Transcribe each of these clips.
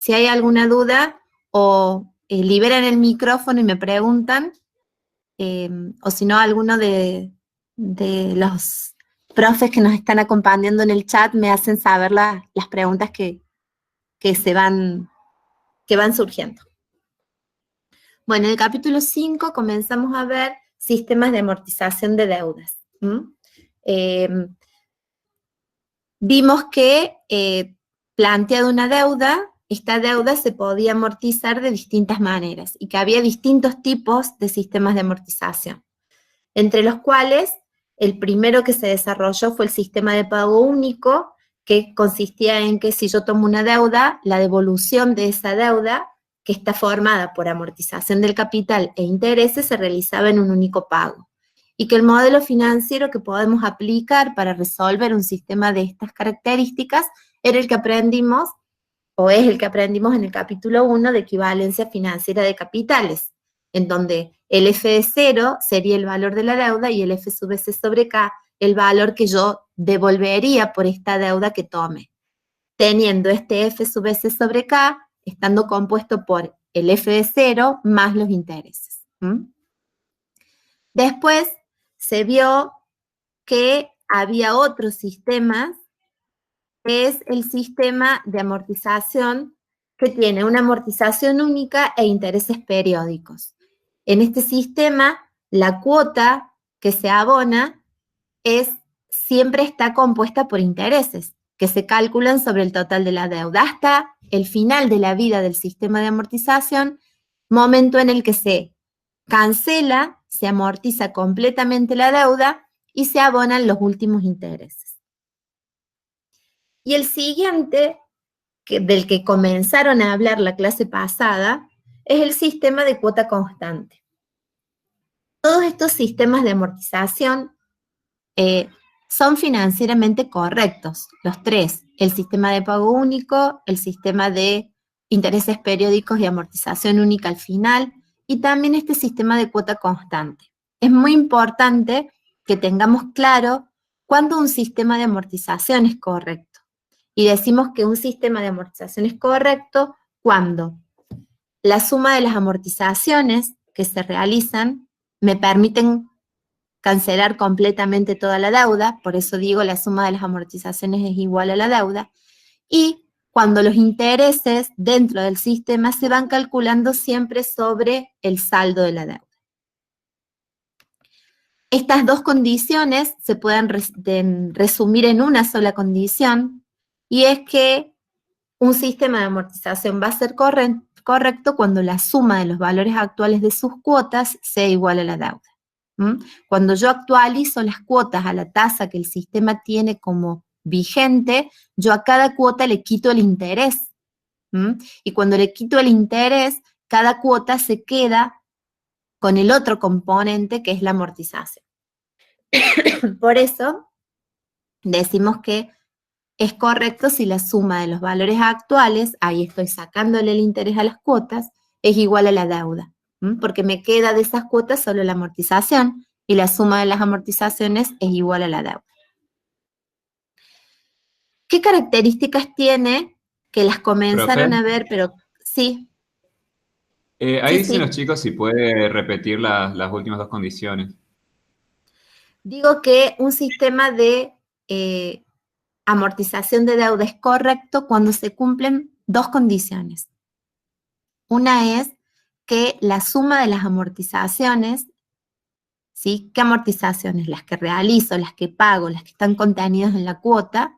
si hay alguna duda, o liberan el micrófono y me preguntan, o si no, alguno de los profes que nos están acompañando en el chat me hacen saber las preguntas que van surgiendo. Bueno, en el capítulo 5 comenzamos a ver sistemas de amortización de deudas. Vimos que planteada una deuda, esta deuda se podía amortizar de distintas maneras y que había distintos tipos de sistemas de amortización, entre los cuales el primero que se desarrolló fue el sistema de pago único, que consistía en que si yo tomo una deuda, la devolución de esa deuda, que está formada por amortización del capital e intereses, se realizaba en un único pago. Y que el modelo financiero que podemos aplicar para resolver un sistema de estas características era el que aprendimos, o es el que aprendimos en el capítulo 1 de equivalencia financiera de capitales, en donde el F de 0 sería el valor de la deuda y el F sub S sobre K el valor que yo devolvería por esta deuda que tome, teniendo este F sub S sobre K estando compuesto por el F de 0 más los intereses. Después se vio que había otros sistemas, que es el sistema de amortización, que tiene una amortización única e intereses periódicos. En este sistema, la cuota que se abona siempre está compuesta por intereses, que se calculan sobre el total de la deuda, hasta el final de la vida del sistema de amortización, momento en el que se cancela, se amortiza completamente la deuda y se abonan los últimos intereses. Y el siguiente, del que comenzaron a hablar la clase pasada, es el sistema de cuota constante. Todos estos sistemas de amortización son financieramente correctos, los tres: el sistema de pago único, el sistema de intereses periódicos y amortización única al final, y también este sistema de cuota constante. Es muy importante que tengamos claro cuándo un sistema de amortización es correcto. Y decimos que un sistema de amortización es correcto cuando la suma de las amortizaciones que se realizan me permiten cancelar completamente toda la deuda, por eso digo la suma de las amortizaciones es igual a la deuda, y cuando los intereses dentro del sistema se van calculando siempre sobre el saldo de la deuda. Estas dos condiciones se pueden resumir en una sola condición, y es que un sistema de amortización va a ser correcto cuando la suma de los valores actuales de sus cuotas sea igual a la deuda. Cuando yo actualizo las cuotas a la tasa que el sistema tiene como vigente, yo a cada cuota le quito el interés. Y cuando le quito el interés, cada cuota se queda con el otro componente, que es la amortización. Por eso decimos que es correcto si la suma de los valores actuales, ahí estoy sacándole el interés a las cuotas, es igual a la deuda, porque me queda de esas cuotas solo la amortización y la suma de las amortizaciones es igual a la deuda. ¿Qué características tiene que las comenzaron a ver, pero sí? Ahí dicen los chicos si puede repetir las últimas dos condiciones. Digo que un sistema de amortización de deuda es correcto cuando se cumplen dos condiciones. Una es que la suma de las amortizaciones, ¿sí? ¿Qué amortizaciones? Las que realizo, las que pago, las que están contenidas en la cuota,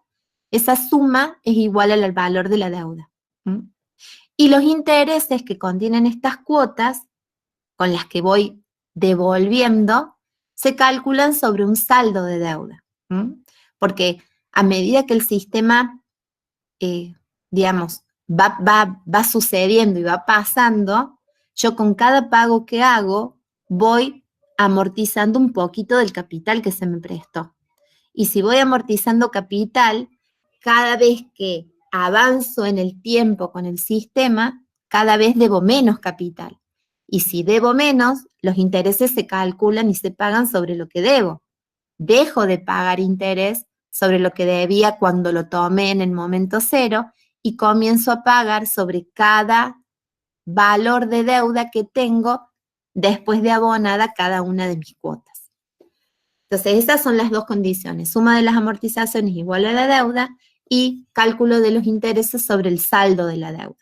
esa suma es igual al valor de la deuda. Y los intereses que contienen estas cuotas, con las que voy devolviendo, se calculan sobre un saldo de deuda. Porque a medida que el sistema, digamos, va sucediendo y va pasando, yo con cada pago que hago voy amortizando un poquito del capital que se me prestó. Y si voy amortizando capital, cada vez que avanzo en el tiempo con el sistema, cada vez debo menos capital. Y si debo menos, los intereses se calculan y se pagan sobre lo que debo. Dejo de pagar interés sobre lo que debía cuando lo tomé en el momento cero y comienzo a pagar sobre cada valor de deuda que tengo después de abonada cada una de mis cuotas. Entonces, esas son las dos condiciones. Suma de las amortizaciones igual a la deuda y cálculo de los intereses sobre el saldo de la deuda.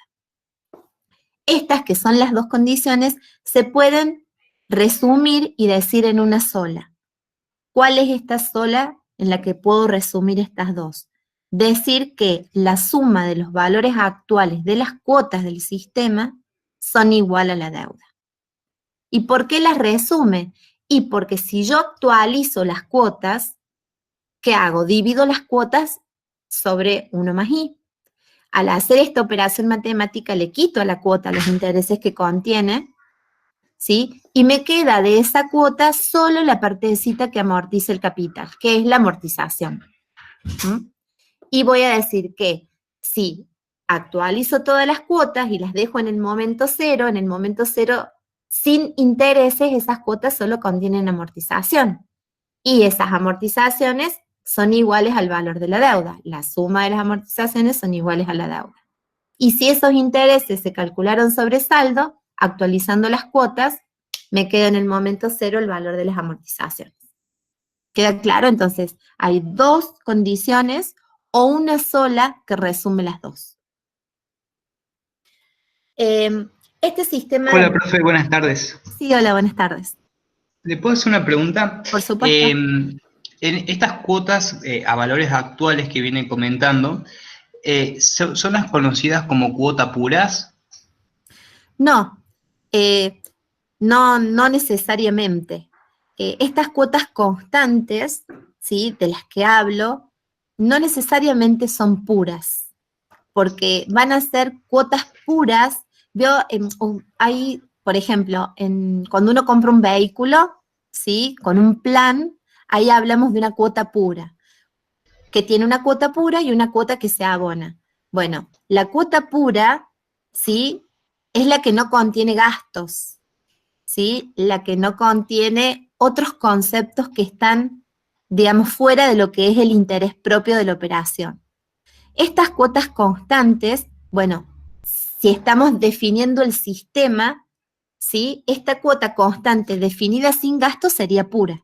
Estas, que son las dos condiciones, se pueden resumir y decir en una sola. ¿Cuál es esta sola en la que puedo resumir estas dos? Decir que la suma de los valores actuales de las cuotas del sistema son igual a la deuda. ¿Y por qué las resume? Y porque si yo actualizo las cuotas, ¿qué hago? Divido las cuotas sobre 1 más i. Al hacer esta operación matemática le quito a la cuota los intereses que contiene, ¿sí? Y me queda de esa cuota solo la partecita que amortiza el capital, que es la amortización. Y voy a decir que si actualizo todas las cuotas y las dejo en el momento cero sin intereses, esas cuotas solo contienen amortización. Y esas amortizaciones son iguales al valor de la deuda. La suma de las amortizaciones son iguales a la deuda. Y si esos intereses se calcularon sobre saldo, actualizando las cuotas, me queda en el momento cero el valor de las amortizaciones. ¿Queda claro? Entonces, hay dos condiciones o una sola que resume las dos. Este sistema... Hola, profe, buenas tardes. Sí, hola, buenas tardes. ¿Le puedo hacer una pregunta? Por supuesto. En estas cuotas a valores actuales que viene comentando, ¿son las conocidas como cuotas puras? No, no necesariamente. Estas cuotas constantes, ¿sí?, de las que hablo, no necesariamente son puras, porque van a ser cuotas puras. Hay, por ejemplo, cuando uno compra un vehículo, ¿sí?, con un plan, ahí hablamos de una cuota pura, que tiene una cuota pura y una cuota que se abona. Bueno, la cuota pura, ¿sí?, es la que no contiene gastos, ¿sí?, la que no contiene otros conceptos que están, digamos, fuera de lo que es el interés propio de la operación. Estas cuotas constantes, bueno, si estamos definiendo el sistema, ¿sí?, esta cuota constante definida sin gastos sería pura.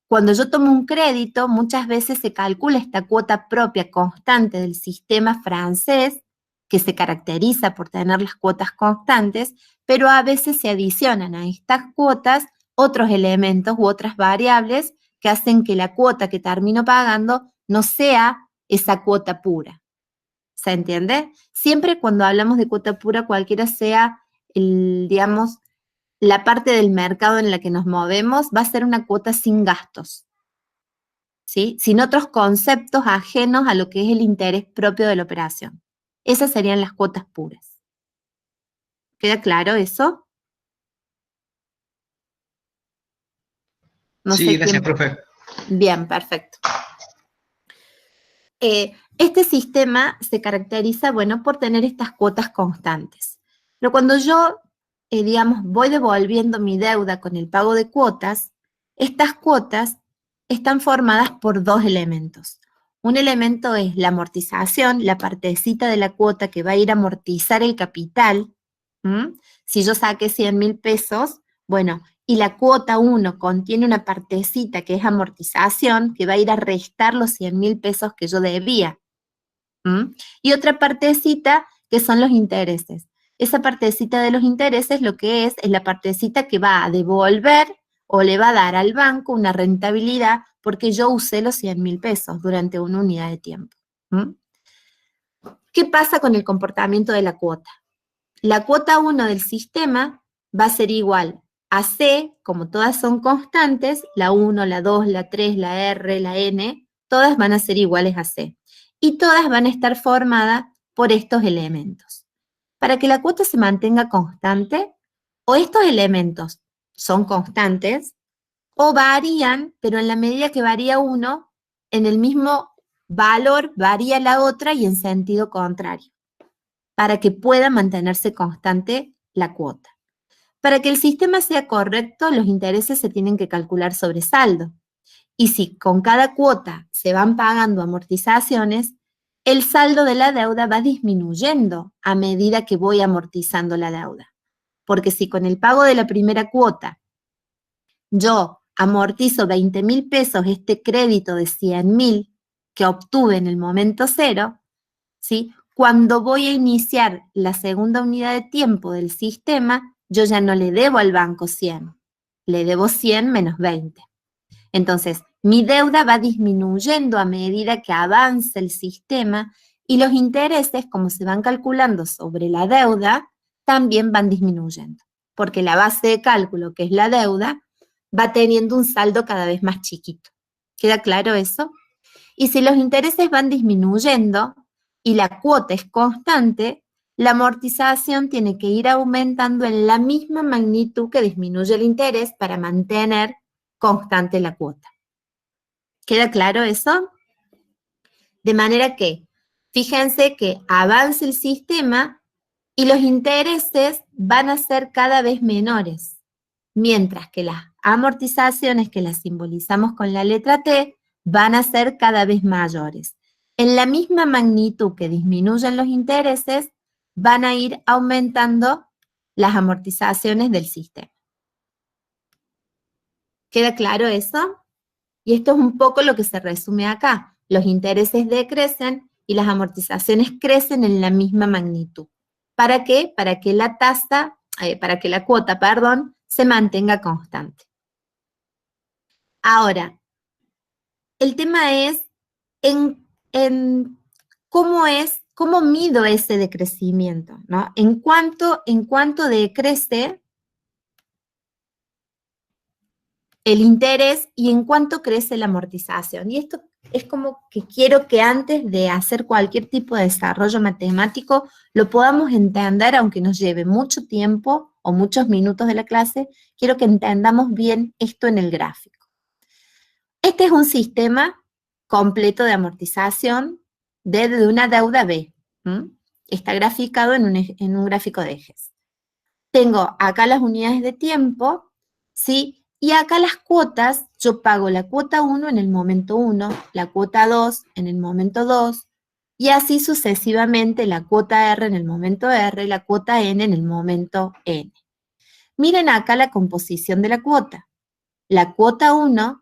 Cuando yo tomo un crédito, muchas veces se calcula esta cuota propia constante del sistema francés, que se caracteriza por tener las cuotas constantes, pero a veces se adicionan a estas cuotas otros elementos u otras variables que hacen que la cuota que termino pagando no sea esa cuota pura. ¿Se entiende? Siempre cuando hablamos de cuota pura, cualquiera sea, digamos, la parte del mercado en la que nos movemos, va a ser una cuota sin gastos, ¿sí?, sin otros conceptos ajenos a lo que es el interés propio de la operación. Esas serían las cuotas puras. ¿Queda claro eso? No, sí, gracias, profe. Bien, perfecto. Este sistema se caracteriza, bueno, por tener estas cuotas constantes. Pero cuando yo, digamos, voy devolviendo mi deuda con el pago de cuotas, estas cuotas están formadas por dos elementos. Un elemento es la amortización, la partecita de la cuota que va a ir a amortizar el capital. Si yo saqué 100.000 pesos, bueno, y la cuota 1 contiene una partecita que es amortización, que va a ir a restar los 100.000 pesos que yo debía. Y otra partecita que son los intereses. Esa partecita de los intereses lo que es la partecita que va a devolver o le va a dar al banco una rentabilidad porque yo usé los 100.000 pesos durante una unidad de tiempo. ¿Qué pasa con el comportamiento de la cuota? La cuota 1 del sistema va a ser igual a C, como todas son constantes, la 1, la 2, la 3, la R, la N, todas van a ser iguales a C. Y todas van a estar formadas por estos elementos. Para que la cuota se mantenga constante, o estos elementos son constantes, o varían, pero en la medida que varía uno, en el mismo valor varía la otra y en sentido contrario, para que pueda mantenerse constante la cuota. Para que el sistema sea correcto, los intereses se tienen que calcular sobre saldo. Y si con cada cuota se van pagando amortizaciones, el saldo de la deuda va disminuyendo a medida que voy amortizando la deuda. Porque si con el pago de la primera cuota yo amortizo 20.000 pesos este crédito de 100.000 que obtuve en el momento cero, ¿sí? Cuando voy a iniciar la segunda unidad de tiempo del sistema, yo ya no le debo al banco 100, le debo 100 menos 20. Entonces, mi deuda va disminuyendo a medida que avanza el sistema y los intereses, como se van calculando sobre la deuda, también van disminuyendo, porque la base de cálculo, que es la deuda, va teniendo un saldo cada vez más chiquito. ¿Queda claro eso? Y si los intereses van disminuyendo y la cuota es constante, la amortización tiene que ir aumentando en la misma magnitud que disminuye el interés para mantener constante la cuota. ¿Queda claro eso? De manera que, fíjense que avanza el sistema y los intereses van a ser cada vez menores, mientras que las amortizaciones, que las simbolizamos con la letra T, van a ser cada vez mayores. En la misma magnitud que disminuyen los intereses, van a ir aumentando las amortizaciones del sistema. ¿Queda claro eso? Y esto es un poco lo que se resume acá. Los intereses decrecen y las amortizaciones crecen en la misma magnitud. ¿Para qué? Para que la cuota, se mantenga constante. Ahora, el tema es en cómo mido ese decrecimiento, ¿no? En cuánto decrece el interés y en cuánto crece la amortización. Y esto es como que quiero que antes de hacer cualquier tipo de desarrollo matemático lo podamos entender, aunque nos lleve mucho tiempo o muchos minutos de la clase, quiero que entendamos bien esto en el gráfico. Este es un sistema completo de amortización de una deuda B. Está graficado en un gráfico de ejes. Tengo acá las unidades de tiempo, ¿sí? Y acá las cuotas, yo pago la cuota 1 en el momento 1, la cuota 2 en el momento 2, y así sucesivamente la cuota R en el momento R, la cuota N en el momento N. Miren acá la composición de la cuota. La cuota 1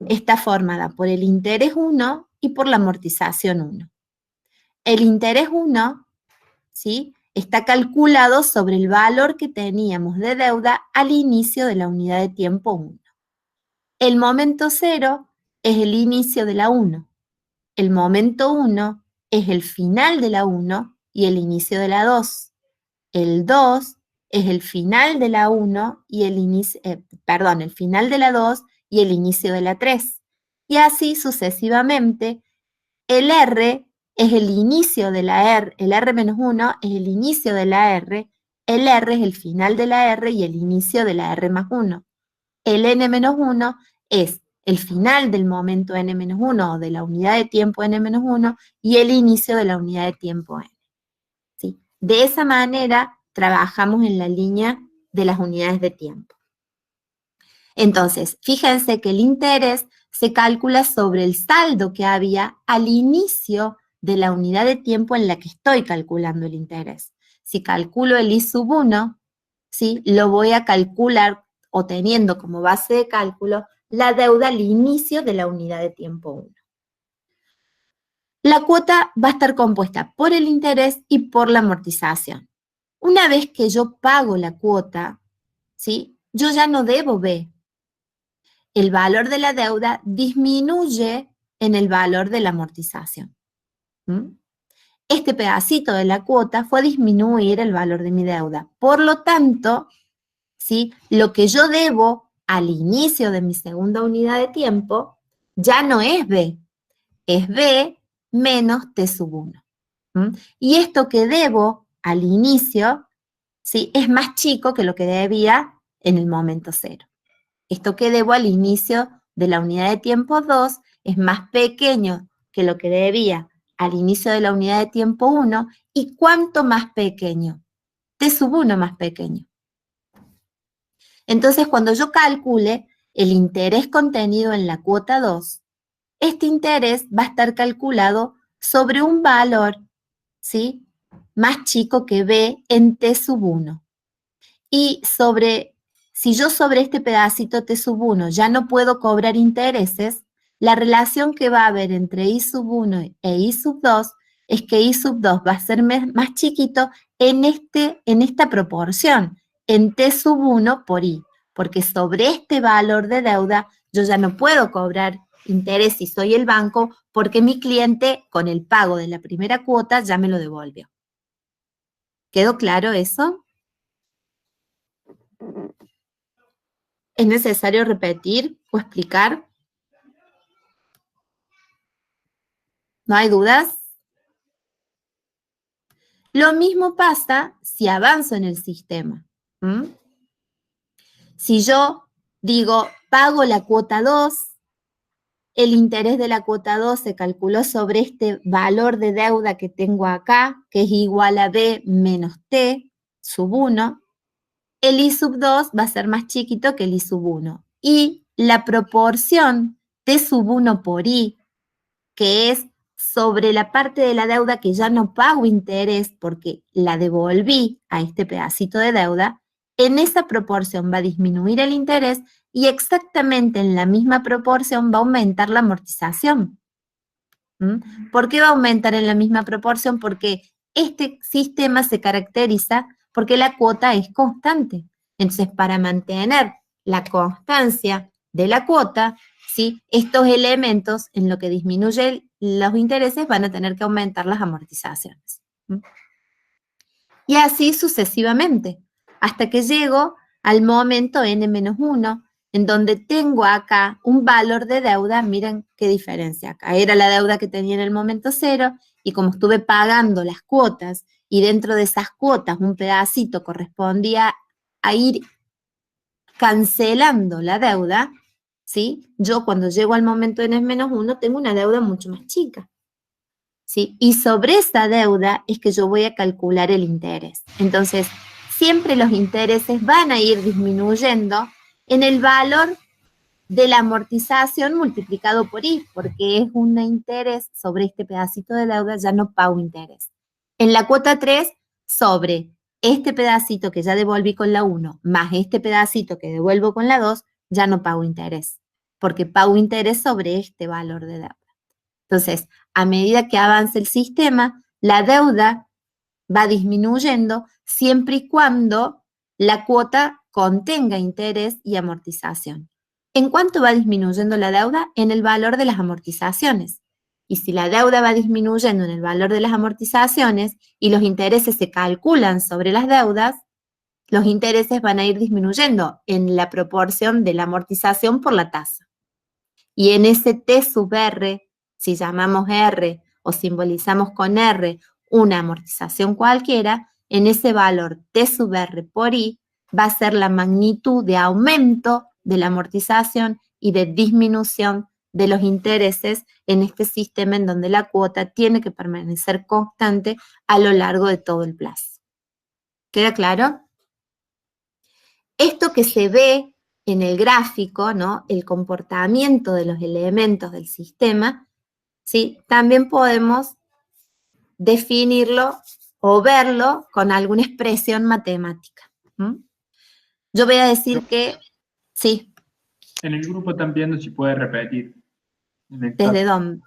está formada por el interés 1 y por la amortización 1. El interés 1, ¿sí?, está calculado sobre el valor que teníamos de deuda al inicio de la unidad de tiempo 1. El momento 0 es el inicio de la 1. El momento 1 es el final de la 1 y el inicio de la 2. El 2 es el final de la 1 y el final de la 2 y el inicio de la 3. Y así sucesivamente. El R es el inicio de la R, el R-1 es el inicio de la R, el R es el final de la R y el inicio de la R+1. El N-1 es el final del momento N-1 o de la unidad de tiempo N-1 y el inicio de la unidad de tiempo N. ¿Sí? De esa manera trabajamos en la línea de las unidades de tiempo. Entonces, fíjense que el interés se calcula sobre el saldo que había al inicio de la unidad de tiempo en la que estoy calculando el interés. Si calculo el I+1, ¿sí?, lo voy a calcular o teniendo como base de cálculo la deuda al inicio de la unidad de tiempo 1. La cuota va a estar compuesta por el interés y por la amortización. Una vez que yo pago la cuota, ¿sí?, yo ya no debo B. El valor de la deuda disminuye en el valor de la amortización. Este pedacito de la cuota fue disminuir el valor de mi deuda. Por lo tanto, ¿sí?, lo que yo debo al inicio de mi segunda unidad de tiempo ya no es B, es B menos T+1. Y esto que debo al inicio, ¿sí?, es más chico que lo que debía en el momento 0. Esto que debo al inicio de la unidad de tiempo 2 es más pequeño que lo que debía al inicio de la unidad de tiempo 1. ¿Y cuánto más pequeño? T+1 más pequeño. Entonces, cuando yo calcule el interés contenido en la cuota 2, este interés va a estar calculado sobre un valor, ¿sí?, más chico que B en T sub 1. Y si yo sobre este pedacito T sub 1 ya no puedo cobrar intereses, la relación que va a haber entre I sub 1 e I sub 2 es que I sub 2 va a ser más chiquito en esta proporción, en T sub 1 por I, porque sobre este valor de deuda yo ya no puedo cobrar interés si soy el banco, porque mi cliente con el pago de la primera cuota ya me lo devolvió. ¿Quedó claro eso? ¿Es necesario repetir o explicar? ¿No hay dudas? Lo mismo pasa si avanzo en el sistema. Si yo digo, pago la cuota 2, el interés de la cuota 2 se calculó sobre este valor de deuda que tengo acá, que es igual a B menos T sub 1, el I sub 2 va a ser más chiquito que el I sub 1. Y la proporción T sub 1 por I, que es sobre la parte de la deuda que ya no pago interés porque la devolví a este pedacito de deuda, en esa proporción va a disminuir el interés y exactamente en la misma proporción va a aumentar la amortización. ¿Por qué va a aumentar en la misma proporción? Porque este sistema se caracteriza porque la cuota es constante. Entonces, para mantener la constancia de la cuota, ¿sí?, estos elementos en lo que disminuyen los intereses van a tener que aumentar las amortizaciones. Y así sucesivamente, hasta que llego al momento n-1, en donde tengo acá un valor de deuda. Miren qué diferencia acá. Era la deuda que tenía en el momento 0, y como estuve pagando las cuotas, y dentro de esas cuotas un pedacito correspondía a ir cancelando la deuda, ¿sí?, yo cuando llego al momento n-1 tengo una deuda mucho más chica, ¿sí? Y sobre esa deuda es que yo voy a calcular el interés. Entonces, siempre los intereses van a ir disminuyendo en el valor de la amortización multiplicado por I, porque es un interés sobre este pedacito de deuda, ya no pago interés. En la cuota 3, sobre este pedacito que ya devolví con la 1, más este pedacito que devuelvo con la 2, ya no pago interés, porque pago interés sobre este valor de deuda. Entonces, a medida que avance el sistema, la deuda va disminuyendo siempre y cuando la cuota contenga interés y amortización. ¿En cuánto va disminuyendo la deuda? En el valor de las amortizaciones. Y si la deuda va disminuyendo en el valor de las amortizaciones y los intereses se calculan sobre las deudas, los intereses van a ir disminuyendo en la proporción de la amortización por la tasa. Y en ese T sub R, si llamamos R o simbolizamos con R una amortización cualquiera, en ese valor T sub R por I va a ser la magnitud de aumento de la amortización y de disminución de los intereses en este sistema en donde la cuota tiene que permanecer constante a lo largo de todo el plazo. ¿Queda claro? Esto que se ve en el gráfico, ¿no?, el comportamiento de los elementos del sistema, ¿sí?, también podemos definirlo o verlo con alguna expresión matemática. Yo voy a decir que, sí. En el grupo están viendo si puede repetir. ¿Desde dónde?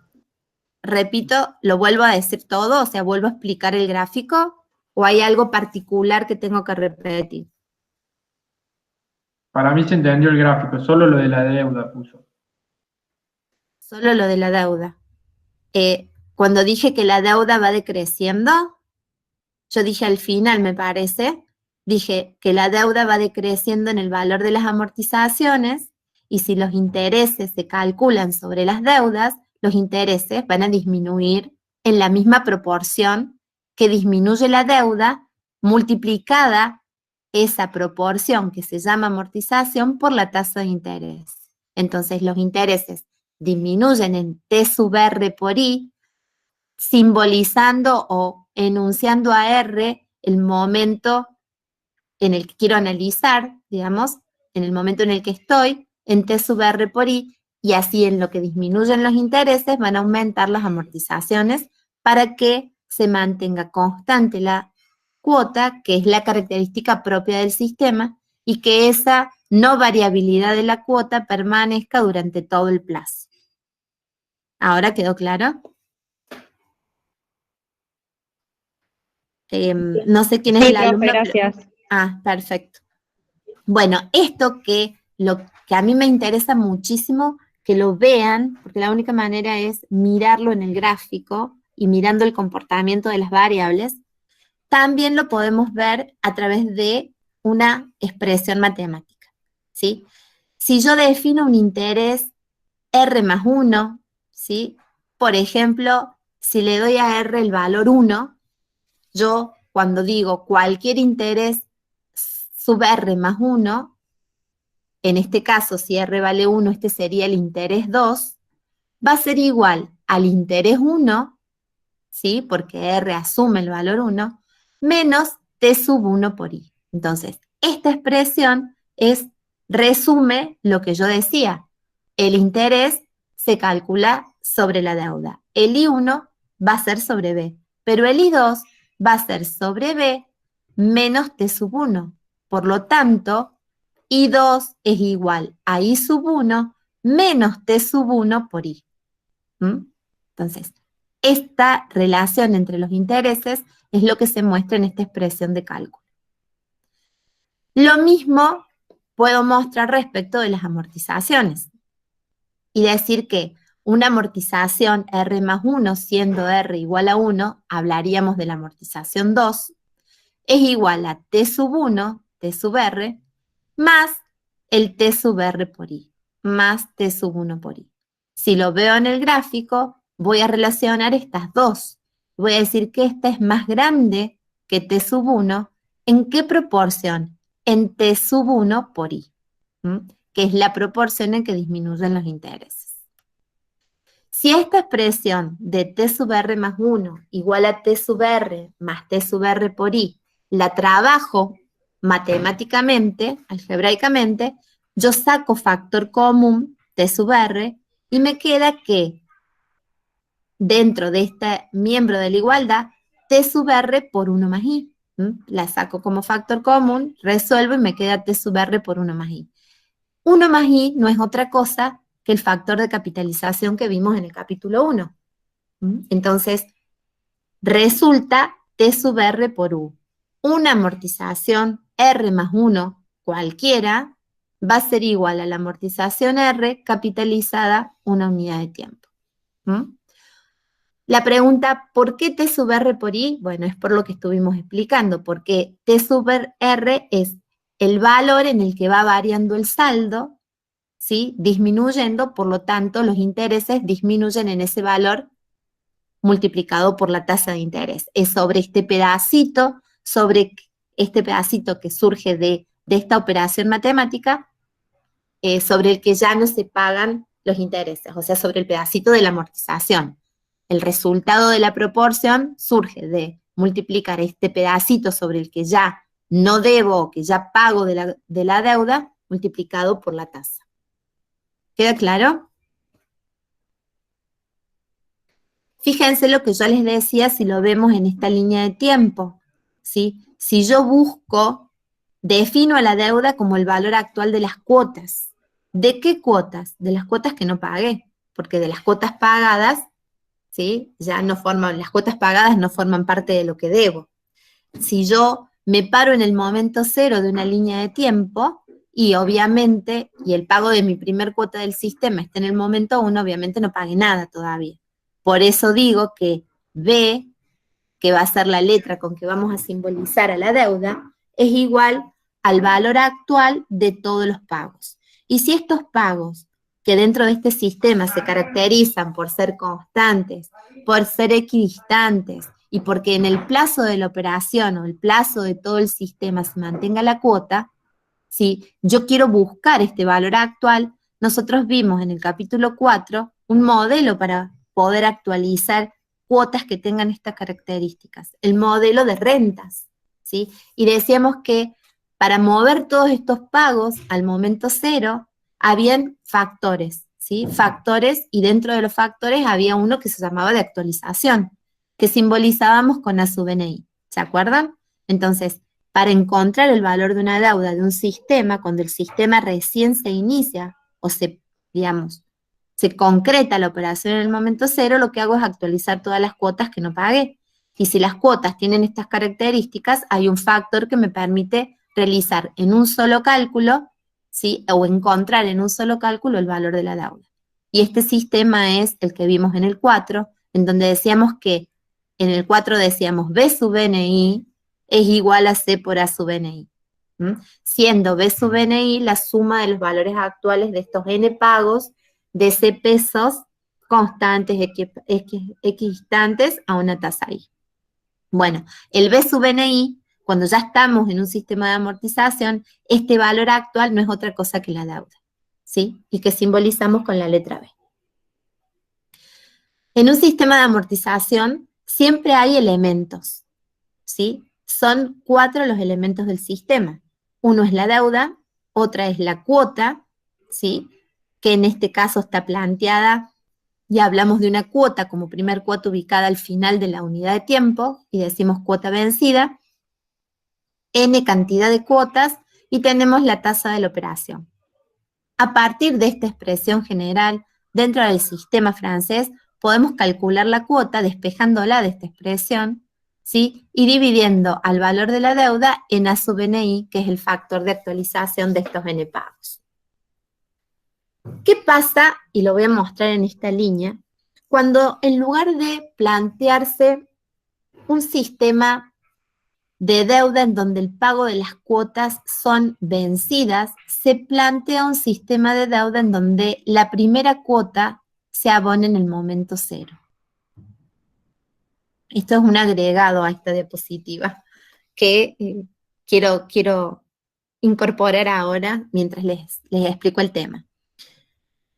Repito, ¿lo vuelvo a decir todo? O sea, ¿vuelvo a explicar el gráfico? ¿O hay algo particular que tengo que repetir? Para mí se entendió el gráfico, solo lo de la deuda puso. Solo lo de la deuda. Cuando dije que la deuda va decreciendo, yo dije al final, me parece, dije que la deuda va decreciendo en el valor de las amortizaciones, y si los intereses se calculan sobre las deudas, los intereses van a disminuir en la misma proporción que disminuye la deuda, multiplicada esa proporción que se llama amortización por la tasa de interés. Entonces los intereses disminuyen en T sub R por I, simbolizando o enunciando a R el momento en el que quiero analizar, digamos, en el momento en el que estoy, en T sub R por I, y así en lo que disminuyen los intereses van a aumentar las amortizaciones para que se mantenga constante la cuota, que es la característica propia del sistema, y que esa no variabilidad de la cuota permanezca durante todo el plazo. ¿Ahora quedó claro? No sé quién es Sí, el alumno. profe, gracias. Perfecto. Bueno, esto lo que a mí me interesa muchísimo que lo vean, porque la única manera es mirarlo en el gráfico y mirando el comportamiento de las variables, también lo podemos ver a través de una expresión matemática, ¿sí? Si yo defino un interés R más 1, ¿sí? Por ejemplo, si le doy a R el valor 1, yo cuando digo cualquier interés sub R más 1, en este caso si R vale 1, este sería el interés 2, va a ser igual al interés 1, ¿sí? Porque R asume el valor 1, menos T sub 1 por I. Entonces, esta expresión resume lo que yo decía. El interés se calcula sobre la deuda. El I1 va a ser sobre B, pero el I2 va a ser sobre B menos T sub 1. Por lo tanto, I2 es igual a I sub 1 menos T sub 1 por I. Entonces, esta relación entre los intereses es lo que se muestra en esta expresión de cálculo. Lo mismo puedo mostrar respecto de las amortizaciones y decir que una amortización R más 1 siendo R igual a 1, hablaríamos de la amortización 2, es igual a T sub 1, T sub R, más el T sub R por I, más T sub 1 por I. Si lo veo en el gráfico, voy a relacionar estas dos. Voy a decir que esta es más grande que T sub 1. ¿En qué proporción? En T sub 1 por I, que es la proporción en que disminuyen los intereses. Si esta expresión de T sub R más 1 igual a T sub R más T sub R por I, la trabajo matemáticamente, algebraicamente, yo saco factor común, T sub R, y me queda que dentro de este miembro de la igualdad, T sub R por 1 más I. La saco como factor común, resuelvo y me queda T sub R por 1 más I. 1 más I no es otra cosa que el factor de capitalización que vimos en el capítulo 1. Entonces, resulta T sub R por U. Una amortización R más 1 cualquiera va a ser igual a la amortización R capitalizada una unidad de tiempo. La pregunta, ¿por qué T sub R por I? Bueno, es por lo que estuvimos explicando, porque T sub R es el valor en el que va variando el saldo, ¿sí? Disminuyendo, por lo tanto, los intereses disminuyen en ese valor multiplicado por la tasa de interés. Es sobre este pedacito que surge de esta operación matemática, sobre el que ya no se pagan los intereses, o sea, sobre el pedacito de la amortización. El resultado de la proporción surge de multiplicar este pedacito sobre el que ya no debo, que ya pago de la deuda, multiplicado por la tasa. ¿Queda claro? Fíjense lo que yo les decía si lo vemos en esta línea de tiempo, ¿sí? Si yo defino a la deuda como el valor actual de las cuotas. ¿De qué cuotas? De las cuotas que no pagué, porque de las cuotas pagadas, ¿sí? Las cuotas pagadas no forman parte de lo que debo. Si yo me paro en el momento cero de una línea de tiempo, y obviamente, y el pago de mi primer cuota del sistema está en el momento 1, obviamente no pagué nada todavía. Por eso digo que B, que va a ser la letra con que vamos a simbolizar a la deuda, es igual al valor actual de todos los pagos. Y si estos pagos, que dentro de este sistema se caracterizan por ser constantes, por ser equidistantes, y porque en el plazo de la operación o el plazo de todo el sistema se mantenga la cuota, si yo quiero buscar este valor actual, nosotros vimos en el capítulo 4 un modelo para poder actualizar cuotas que tengan estas características, el modelo de rentas, ¿sí? Y decíamos que para mover todos estos pagos al momento cero, habían factores, ¿sí? Factores, y dentro de los factores había uno que se llamaba de actualización. que simbolizábamos con A sub NI. ¿Se acuerdan? Entonces, para encontrar el valor de una deuda de un sistema, cuando el sistema recién se inicia o se, digamos, se concreta la operación en el momento cero, lo que hago es actualizar todas las cuotas que no pagué. Y si las cuotas tienen estas características, hay un factor que me permite realizar en un solo cálculo, ¿sí? O encontrar en un solo cálculo el valor de la deuda. Y este sistema es el que vimos en el 4, en donde decíamos que, en el 4 decíamos B sub NI es igual a C por A sub NI. Siendo B sub NI la suma de los valores actuales de estos N pagos de C pesos constantes equidistantes a una tasa I. Bueno, el B sub NI, cuando ya estamos en un sistema de amortización, este valor actual no es otra cosa que la deuda, ¿sí? Y que simbolizamos con la letra B. En un sistema de amortización siempre hay elementos, ¿sí? Son 4 los elementos del sistema. Uno es la deuda, otra es la cuota, ¿sí? Que en este caso está planteada, y hablamos de una cuota como primer cuota ubicada al final de la unidad de tiempo, y decimos cuota vencida, n cantidad de cuotas, y tenemos la tasa de la operación. A partir de esta expresión general, dentro del sistema francés, podemos calcular la cuota despejándola de esta expresión, ¿sí? Y dividiendo al valor de la deuda en A sub NI, que es el factor de actualización de estos N pagos. ¿Qué pasa? Y lo voy a mostrar en esta línea, cuando en lugar de plantearse un sistema de deuda en donde el pago de las cuotas son vencidas, se plantea un sistema de deuda en donde la primera cuota se abona en el momento cero. Esto es un agregado a esta diapositiva que quiero incorporar ahora mientras les explico el tema.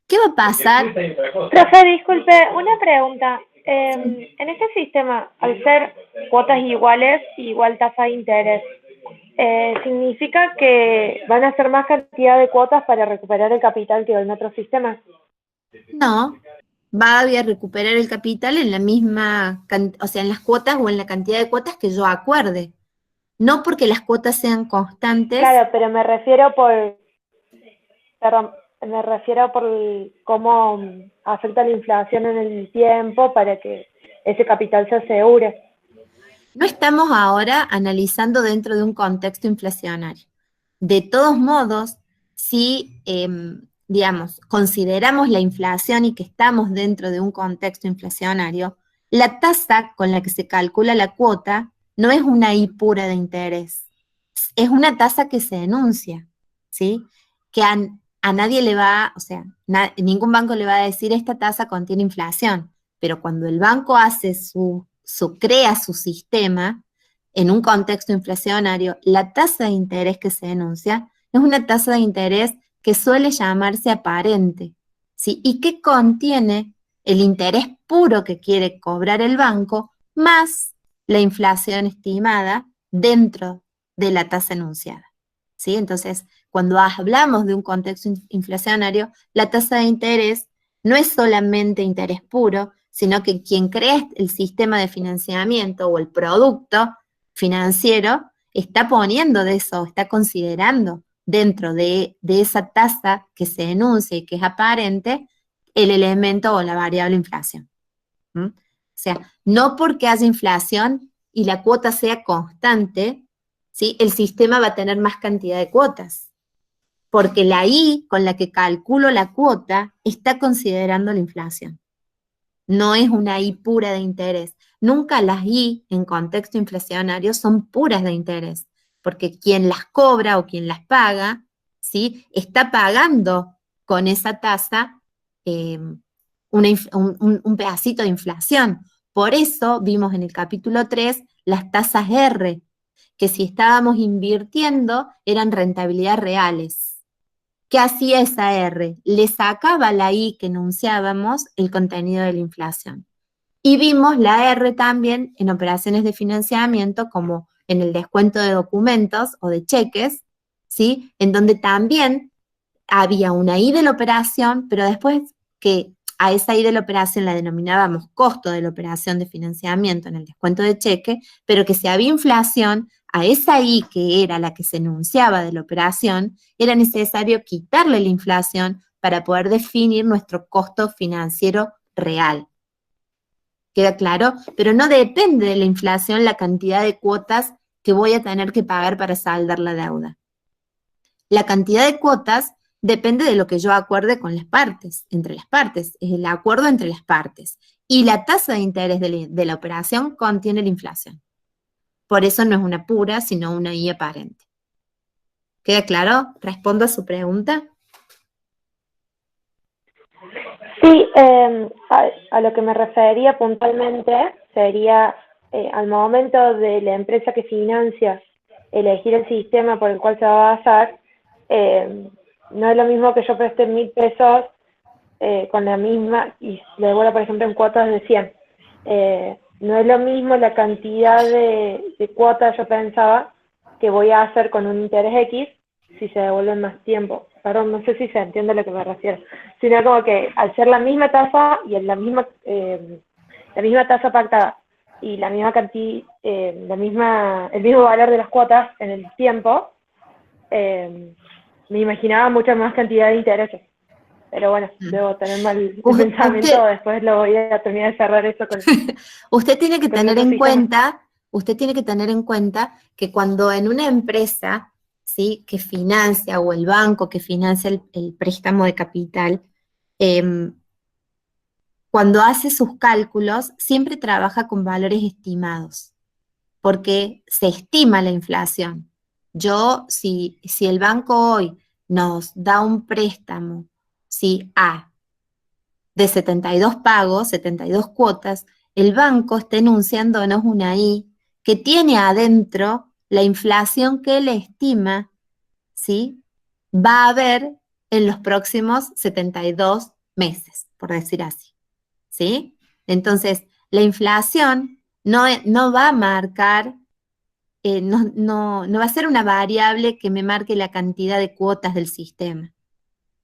¿Qué va a pasar? Profe, disculpe, una pregunta. En este sistema, al ser cuotas iguales, igual tasa de interés, ¿significa que van a ser más cantidad de cuotas para recuperar el capital que en otros sistemas? No, va a recuperar el capital en la misma, o sea, en las cuotas o en la cantidad de cuotas que yo acuerde. No porque las cuotas sean constantes. Claro, pero me refiero por cómo afecta la inflación en el tiempo para que ese capital se asegure. No estamos ahora analizando dentro de un contexto inflacionario. De todos modos, si, digamos, consideramos la inflación y que estamos dentro de un contexto inflacionario, la tasa con la que se calcula la cuota no es una I pura de interés, es una tasa que se enuncia, ¿sí? Que a nadie le va, o sea, ningún banco le va a decir esta tasa contiene inflación, pero cuando el banco hace crea su sistema en un contexto inflacionario, la tasa de interés que se denuncia es una tasa de interés que suele llamarse aparente, ¿sí? Y que contiene el interés puro que quiere cobrar el banco más la inflación estimada dentro de la tasa enunciada, ¿sí? Entonces, cuando hablamos de un contexto inflacionario, la tasa de interés no es solamente interés puro, sino que quien crea el sistema de financiamiento o el producto financiero está poniendo de eso, está considerando dentro de esa tasa que se enuncia y que es aparente el elemento o la variable inflación. O sea, no porque haya inflación y la cuota sea constante, ¿sí? El sistema va a tener más cantidad de cuotas, porque la I con la que calculo la cuota está considerando la inflación. No es una I pura de interés. Nunca las I en contexto inflacionario son puras de interés, porque quien las cobra o quien las paga, ¿sí? Está pagando con esa tasa un pedacito de inflación. Por eso vimos en el capítulo 3 las tasas R, que si estábamos invirtiendo eran rentabilidades reales. ¿Qué hacía esa R? Le sacaba la I que enunciábamos el contenido de la inflación. Y vimos la R también en operaciones de financiamiento, como en el descuento de documentos o de cheques, ¿sí? En donde también había una I de la operación, pero después que a esa I de la operación la denominábamos costo de la operación de financiamiento en el descuento de cheque, pero que si había inflación, a esa I que era la que se enunciaba de la operación, era necesario quitarle la inflación para poder definir nuestro costo financiero real. ¿Queda claro? Pero no depende de la inflación la cantidad de cuotas que voy a tener que pagar para saldar la deuda. La cantidad de cuotas depende de lo que yo acuerde con las partes, entre las partes, es el acuerdo entre las partes. Y la tasa de interés de la operación contiene la inflación. Por eso no es una pura, sino una I aparente. ¿Queda claro? ¿Respondo a su pregunta? Sí, a lo que me refería puntualmente sería al momento de la empresa que financia elegir el sistema por el cual se va a basar. No es lo mismo que yo preste 1.000 pesos con la misma y le devuelva, por ejemplo, en cuotas de 100. No es lo mismo la cantidad de cuotas, yo pensaba, que voy a hacer con un interés X si se devuelve en más tiempo. Perdón, no sé si se entiende a lo que me refiero. Sino como que al ser la misma tasa y en la misma tasa pactada y la misma cantidad, el mismo valor de las cuotas en el tiempo, me imaginaba mucha más cantidad de intereses. Pero bueno, debo tener mal el pensamiento, después lo voy a terminar de cerrar eso con... Usted tiene que tener en cuenta, que cuando en una empresa, ¿sí?, que financia, o el banco que financia el préstamo de capital, cuando hace sus cálculos, siempre trabaja con valores estimados, porque se estima la inflación. Si el banco hoy nos da un préstamo, ¿sí?, de 72 pagos, 72 cuotas, el banco está enunciándonos una I que tiene adentro la inflación que él estima, ¿sí?, va a haber en los próximos 72 meses, por decir así, ¿sí? Entonces, la inflación no va a marcar, no va a ser una variable que me marque la cantidad de cuotas del sistema,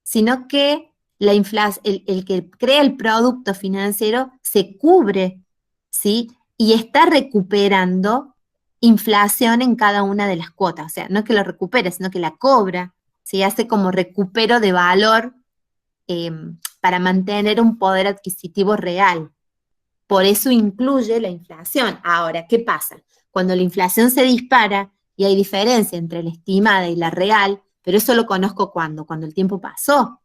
sino que la inflación, el que crea el producto financiero se cubre, ¿sí?, y está recuperando inflación en cada una de las cuotas. O sea, no es que lo recupere, sino que la cobra, ¿sí?, hace como recupero de valor para mantener un poder adquisitivo real. Por eso incluye la inflación. Ahora, ¿qué pasa? Cuando la inflación se dispara y hay diferencia entre la estimada y la real, pero eso lo conozco cuando el tiempo pasó.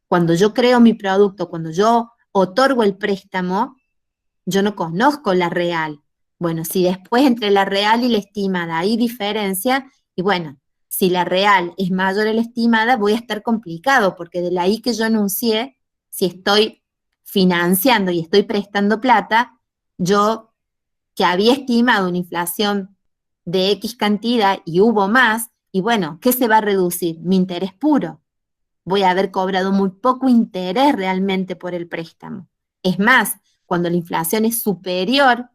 Cuando yo creo mi producto, cuando yo otorgo el préstamo, yo no conozco la real. Bueno, si después entre la real y la estimada hay diferencia, y bueno, si la real es mayor a la estimada, voy a estar complicado, porque de la I que yo anuncié, si estoy financiando y estoy prestando plata, yo que había estimado una inflación de X cantidad y hubo más, y bueno, ¿qué se va a reducir? Mi interés puro. Voy a haber cobrado muy poco interés realmente por el préstamo. Es más, cuando la inflación es superior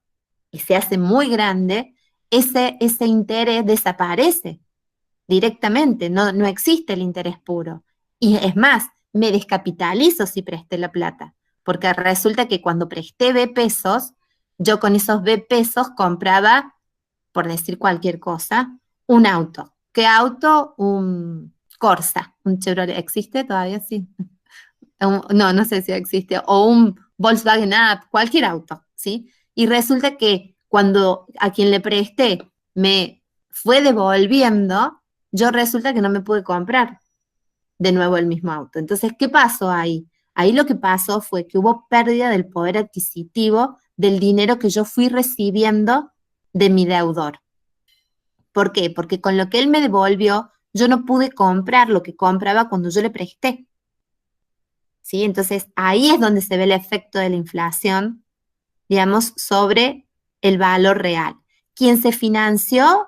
y se hace muy grande, ese interés desaparece directamente, no existe el interés puro. Y es más, me descapitalizo si presté la plata, porque resulta que cuando presté B pesos, yo con esos B pesos compraba, por decir cualquier cosa, un auto. ¿Qué auto? Un Corsa, un Chevrolet. ¿Existe todavía? Sí. No sé si existe. O un Volkswagen Up, cualquier auto, ¿sí? Y resulta que cuando a quien le presté me fue devolviendo, yo resulta que no me pude comprar de nuevo el mismo auto. Entonces, ¿qué pasó ahí? Ahí lo que pasó fue que hubo pérdida del poder adquisitivo del dinero que yo fui recibiendo de mi deudor. ¿Por qué? Porque con lo que él me devolvió, yo no pude comprar lo que compraba cuando yo le presté. ¿Sí? Entonces, ahí es donde se ve el efecto de la inflación, digamos, sobre el valor real. Quien se financió,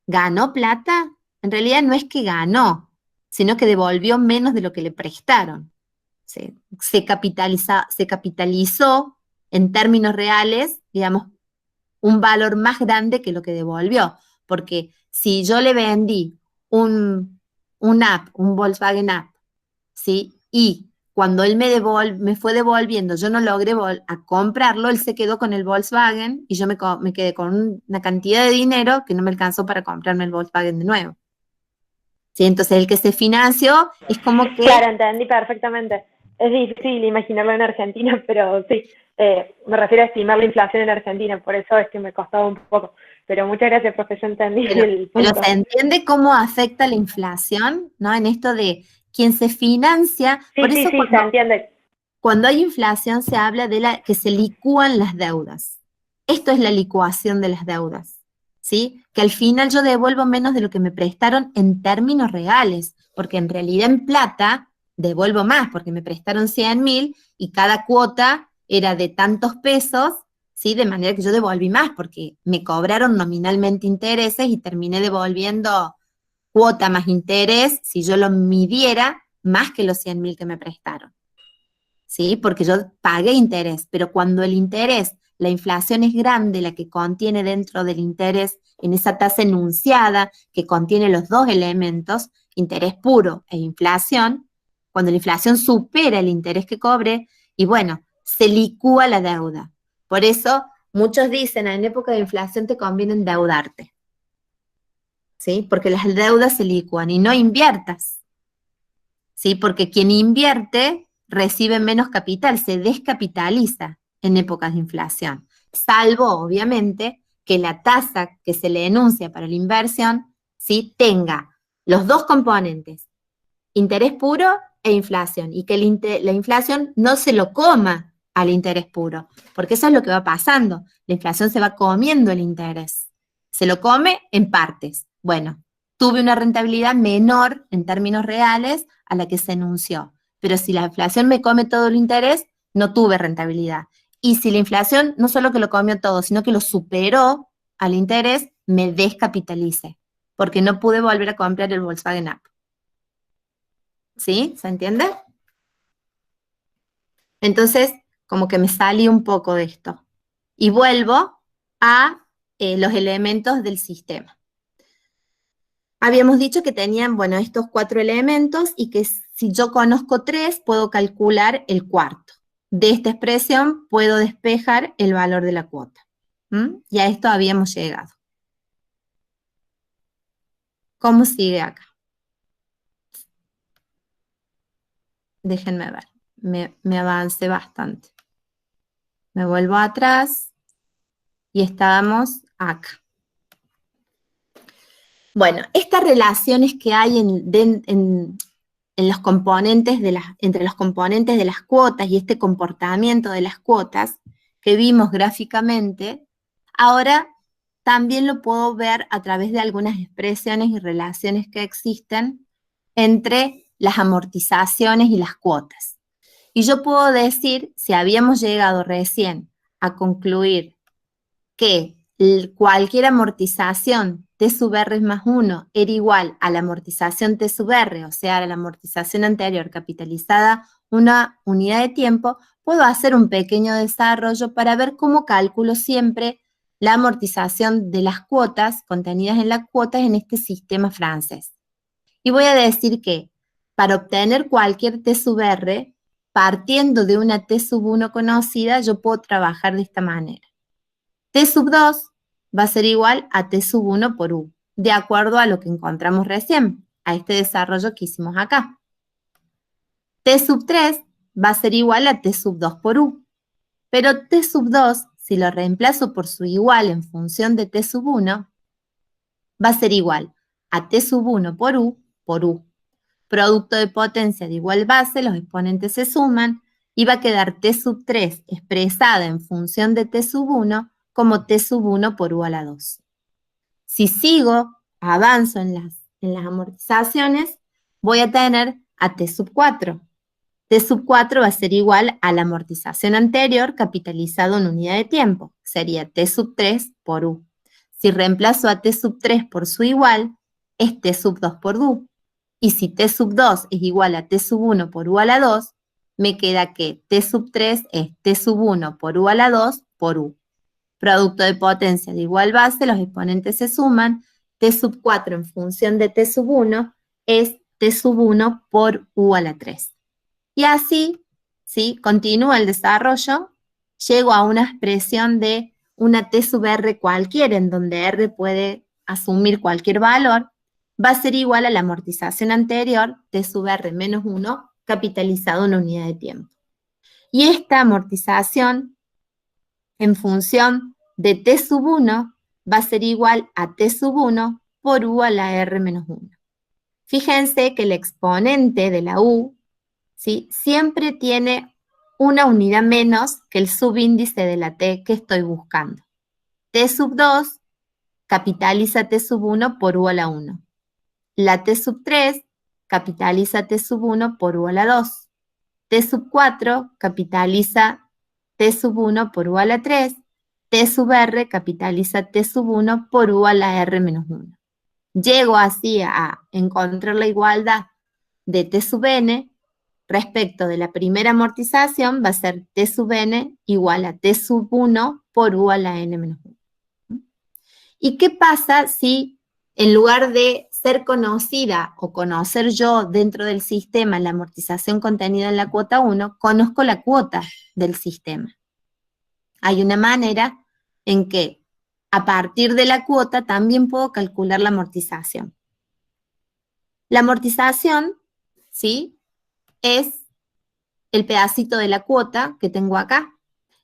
¿ganó plata? En realidad no es que ganó, sino que devolvió menos de lo que le prestaron. ¿Sí? Se capitalizó en términos reales, digamos, un valor más grande que lo que devolvió. Porque si yo le vendí un Volkswagen Up, ¿sí?, y cuando él me fue devolviendo, yo no logré a comprarlo, él se quedó con el Volkswagen y yo me quedé con una cantidad de dinero que no me alcanzó para comprarme el Volkswagen de nuevo. ¿Sí? Entonces el que se financió es como que... Claro, entendí perfectamente. Es difícil imaginarlo en Argentina, pero sí, me refiero a estimar la inflación en Argentina, por eso es que me costaba un poco. Pero muchas gracias, profe, yo entendí el punto. Pero se entiende cómo afecta la inflación, ¿no? En esto de quien se financia. Sí, por sí, eso sí, se entiende. Cuando hay inflación se habla de que se licúan las deudas. Esto es la licuación de las deudas, ¿sí? Que al final yo devuelvo menos de lo que me prestaron en términos reales, porque en realidad en plata devuelvo más, porque me prestaron 100.000 y cada cuota era de tantos pesos, ¿sí? De manera que yo devolví más, porque me cobraron nominalmente intereses y terminé devolviendo cuota más interés, si yo lo midiera, más que los 100.000 que me prestaron. ¿Sí? Porque yo pagué interés, pero cuando el interés, la inflación es grande, la que contiene dentro del interés, en esa tasa enunciada, que contiene los dos elementos, interés puro e inflación, cuando la inflación supera el interés que cobre, y bueno, se licúa la deuda. Por eso, muchos dicen, en época de inflación te conviene endeudarte, ¿sí? Porque las deudas se licúan y no inviertas, ¿sí? Porque quien invierte recibe menos capital, se descapitaliza en épocas de inflación, salvo, obviamente, que la tasa que se le enuncia para la inversión, ¿sí? Tenga los dos componentes, interés puro e inflación, y que la inflación no se lo coma al interés puro, porque eso es lo que va pasando, la inflación se va comiendo el interés, se lo come en partes. Bueno, tuve una rentabilidad menor en términos reales a la que se enunció, pero si la inflación me come todo el interés, no tuve rentabilidad. Y si la inflación no solo que lo comió todo, sino que lo superó al interés, me descapitalicé, porque no pude volver a comprar el Volkswagen Up. ¿Sí? ¿Se entiende? Entonces, como que me salí un poco de esto. Y vuelvo a los elementos del sistema. Habíamos dicho que tenían, bueno, estos 4 elementos y que si yo conozco 3, puedo calcular el cuarto. De esta expresión puedo despejar el valor de la cuota. Y a esto habíamos llegado. ¿Cómo sigue acá? Déjenme ver. Me avancé bastante. Me vuelvo atrás y estábamos acá. Bueno, estas relaciones que hay en los componentes entre los componentes de las cuotas y este comportamiento de las cuotas que vimos gráficamente, ahora también lo puedo ver a través de algunas expresiones y relaciones que existen entre las amortizaciones y las cuotas. Y yo puedo decir, si habíamos llegado recién a concluir que cualquier amortización T sub R más 1 era igual a la amortización T sub R, o sea, a la amortización anterior capitalizada una unidad de tiempo, puedo hacer un pequeño desarrollo para ver cómo calculo siempre la amortización de las cuotas contenidas en las cuotas en este sistema francés. Y voy a decir que para obtener cualquier T sub R, partiendo de una T sub 1 conocida, yo puedo trabajar de esta manera. T sub 2 va a ser igual a T sub 1 por U, de acuerdo a lo que encontramos recién, a este desarrollo que hicimos acá. T sub 3 va a ser igual a T sub 2 por U, pero T sub 2, si lo reemplazo por su igual en función de T sub 1, va a ser igual a T sub 1 por U. Producto de potencia de igual base, los exponentes se suman, y va a quedar T sub 3 expresada en función de T sub 1 como T sub 1 por U a la 2. Si sigo, avanzo en las amortizaciones, voy a tener a T sub 4. T sub 4 va a ser igual a la amortización anterior capitalizado en unidad de tiempo. Sería T sub 3 por U. Si reemplazo a T sub 3 por su igual, es T sub 2 por U. Y si T sub 2 es igual a T sub 1 por U a la 2, me queda que T sub 3 es T sub 1 por U a la 2 por U. Producto de potencia de igual base, los exponentes se suman, T sub 4 en función de T sub 1 es T sub 1 por U a la 3. Y así, ¿sí? Continúa el desarrollo, llego a una expresión de una T sub R cualquiera, en donde R puede asumir cualquier valor, va a ser igual a la amortización anterior, T sub R menos 1, capitalizado en unidad de tiempo. Y esta amortización, en función de T sub 1, va a ser igual a T sub 1 por U a la R menos 1. Fíjense que el exponente de la U, ¿sí?, siempre tiene una unidad menos que el subíndice de la T que estoy buscando. T sub 2 capitaliza T sub 1 por U a la 1. La T sub 3 capitaliza T sub 1 por U a la 2. T sub 4 capitaliza T sub 1 por U a la 3. T sub R capitaliza T sub 1 por U a la R menos 1. Llego así a encontrar la igualdad de T sub n respecto de la primera amortización, va a ser T sub n igual a T sub 1 por U a la n menos 1. ¿Y qué pasa si en lugar de ser conocida o conocer yo dentro del sistema la amortización contenida en la cuota 1, conozco la cuota del sistema? Hay una manera en que a partir de la cuota también puedo calcular la amortización. La amortización, ¿sí?, es el pedacito de la cuota que tengo acá,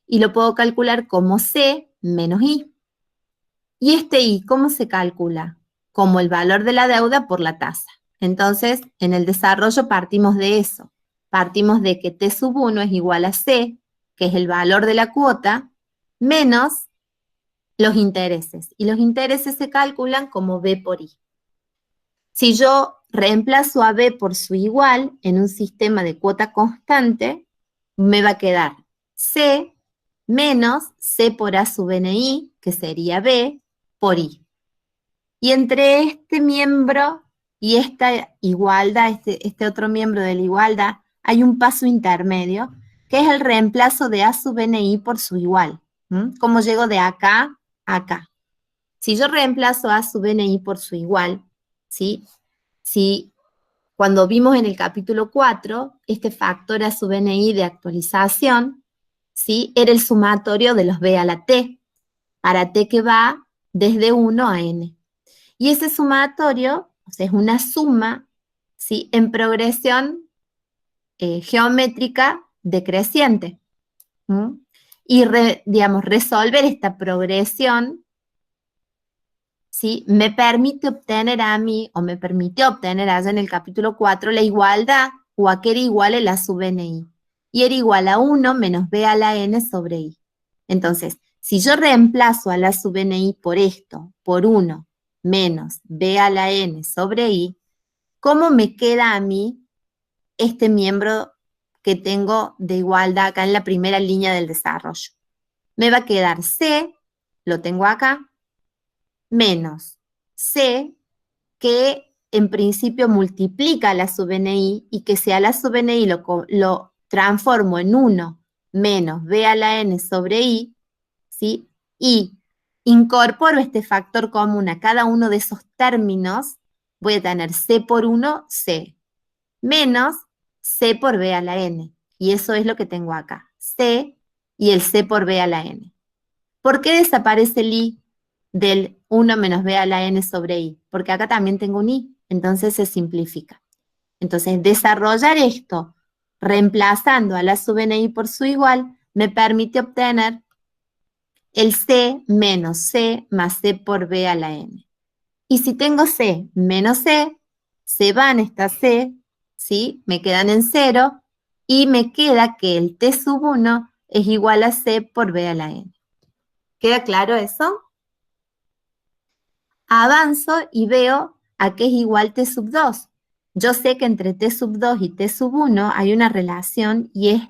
y lo puedo calcular como C menos I. ¿Y este I cómo se calcula? Como el valor de la deuda por la tasa. Entonces, en el desarrollo partimos de eso. Partimos de que T sub 1 es igual a C, que es el valor de la cuota, menos los intereses. Y los intereses se calculan como B por I. Si yo reemplazo a B por su igual en un sistema de cuota constante, me va a quedar C menos C por A sub NI, que sería B, por I. Y entre este miembro y esta igualdad, este otro miembro de la igualdad, hay un paso intermedio, que es el reemplazo de A sub NI por su igual. ¿Cómo llego de acá a acá? Si yo reemplazo A sub NI por su igual, ¿sí?, si cuando vimos en el capítulo 4, este factor A sub NI de actualización, ¿sí?, era el sumatorio de los B a la T, para T que va desde 1 a N. Y ese sumatorio, o sea, es una suma, ¿sí?, en progresión geométrica decreciente. Y, resolver esta progresión, ¿sí?, me permite obtener a mí, o me permitió obtener allá en el capítulo 4, la igualdad, o a que era igual el A sub NI. Y era igual a 1 menos B a la N sobre I. Entonces, si yo reemplazo a la sub NI por esto, por 1 menos B a la N sobre I, ¿cómo me queda a mí este miembro que tengo de igualdad acá en la primera línea del desarrollo? Me va a quedar C, lo tengo acá, menos C, que en principio multiplica la sub NI, y que si a la sub NI lo transformo en 1 menos B a la N sobre I, ¿sí?, y incorporo este factor común a cada uno de esos términos, voy a tener C por 1, C, menos C por B a la N. Y eso es lo que tengo acá, C y el C por B a la N. ¿Por qué desaparece el I del 1 menos B a la N sobre I? Porque acá también tengo un I, entonces se simplifica. Entonces, desarrollar esto reemplazando a la sub NI por su igual me permite obtener el C menos C más C por B a la N. Y si tengo C menos C, se van estas C, ¿sí?, me quedan en 0, y me queda que el T sub 1 es igual a C por B a la N. ¿Queda claro eso? Avanzo y veo a qué es igual T sub 2. Yo sé que entre T sub 2 y T sub 1 hay una relación, y es,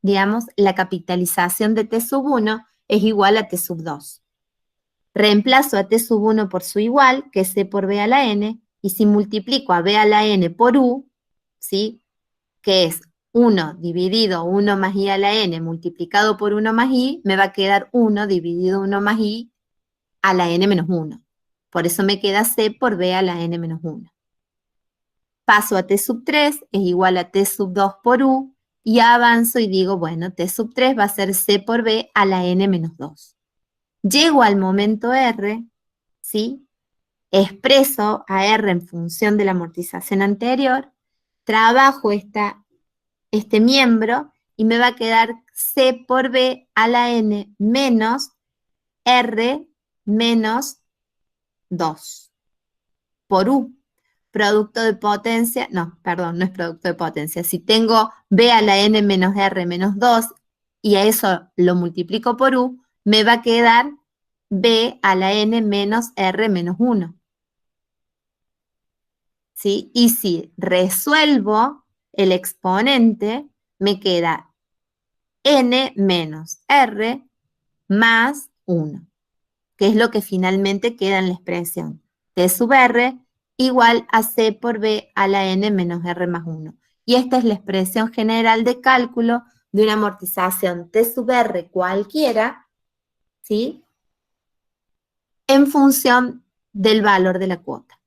digamos, la capitalización de T sub 1 es igual a T sub 2. Reemplazo a T sub 1 por su igual, que es C por B a la N, y si multiplico a B a la N por U, ¿sí?, que es 1 dividido 1 más I a la N multiplicado por 1 más I, me va a quedar 1 dividido 1 más I a la N menos 1. Por eso me queda C por B a la N menos 1. paso a T sub 3 es igual a T sub 2 por U, y avanzo y digo, bueno, T sub 3 va a ser C por B a la N menos 2. Llego al momento R, ¿sí? Expreso a R en función de la amortización anterior, trabajo este miembro y me va a quedar C por B a la N menos R menos 2 por U. Producto de potencia, no, perdón, no es producto de potencia. Si tengo B a la N menos R menos 2 y a eso lo multiplico por U, me va a quedar B a la N menos R menos 1. ¿Sí? Y si resuelvo el exponente, me queda N menos R más 1, que es lo que finalmente queda en la expresión. T sub R igual a C por B a la N menos R más 1. Y esta es la expresión general de cálculo de una amortización T sub R cualquiera, ¿sí? En función del valor de la cuota.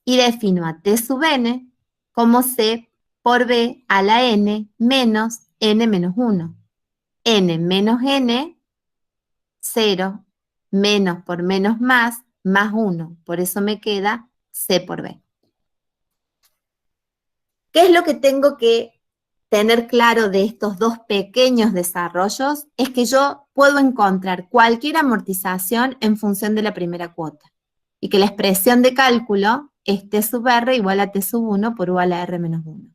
Y defino a T sub N como C por B a la N menos N menos 1. N menos N, 0, menos por menos más 1. Por eso me queda C por B. ¿Qué es lo que tengo que tener claro de estos dos pequeños desarrollos? Es que yo puedo encontrar cualquier amortización en función de la primera cuota. Y que la expresión de cálculo es T sub R igual a T sub 1 por U a la R menos 1.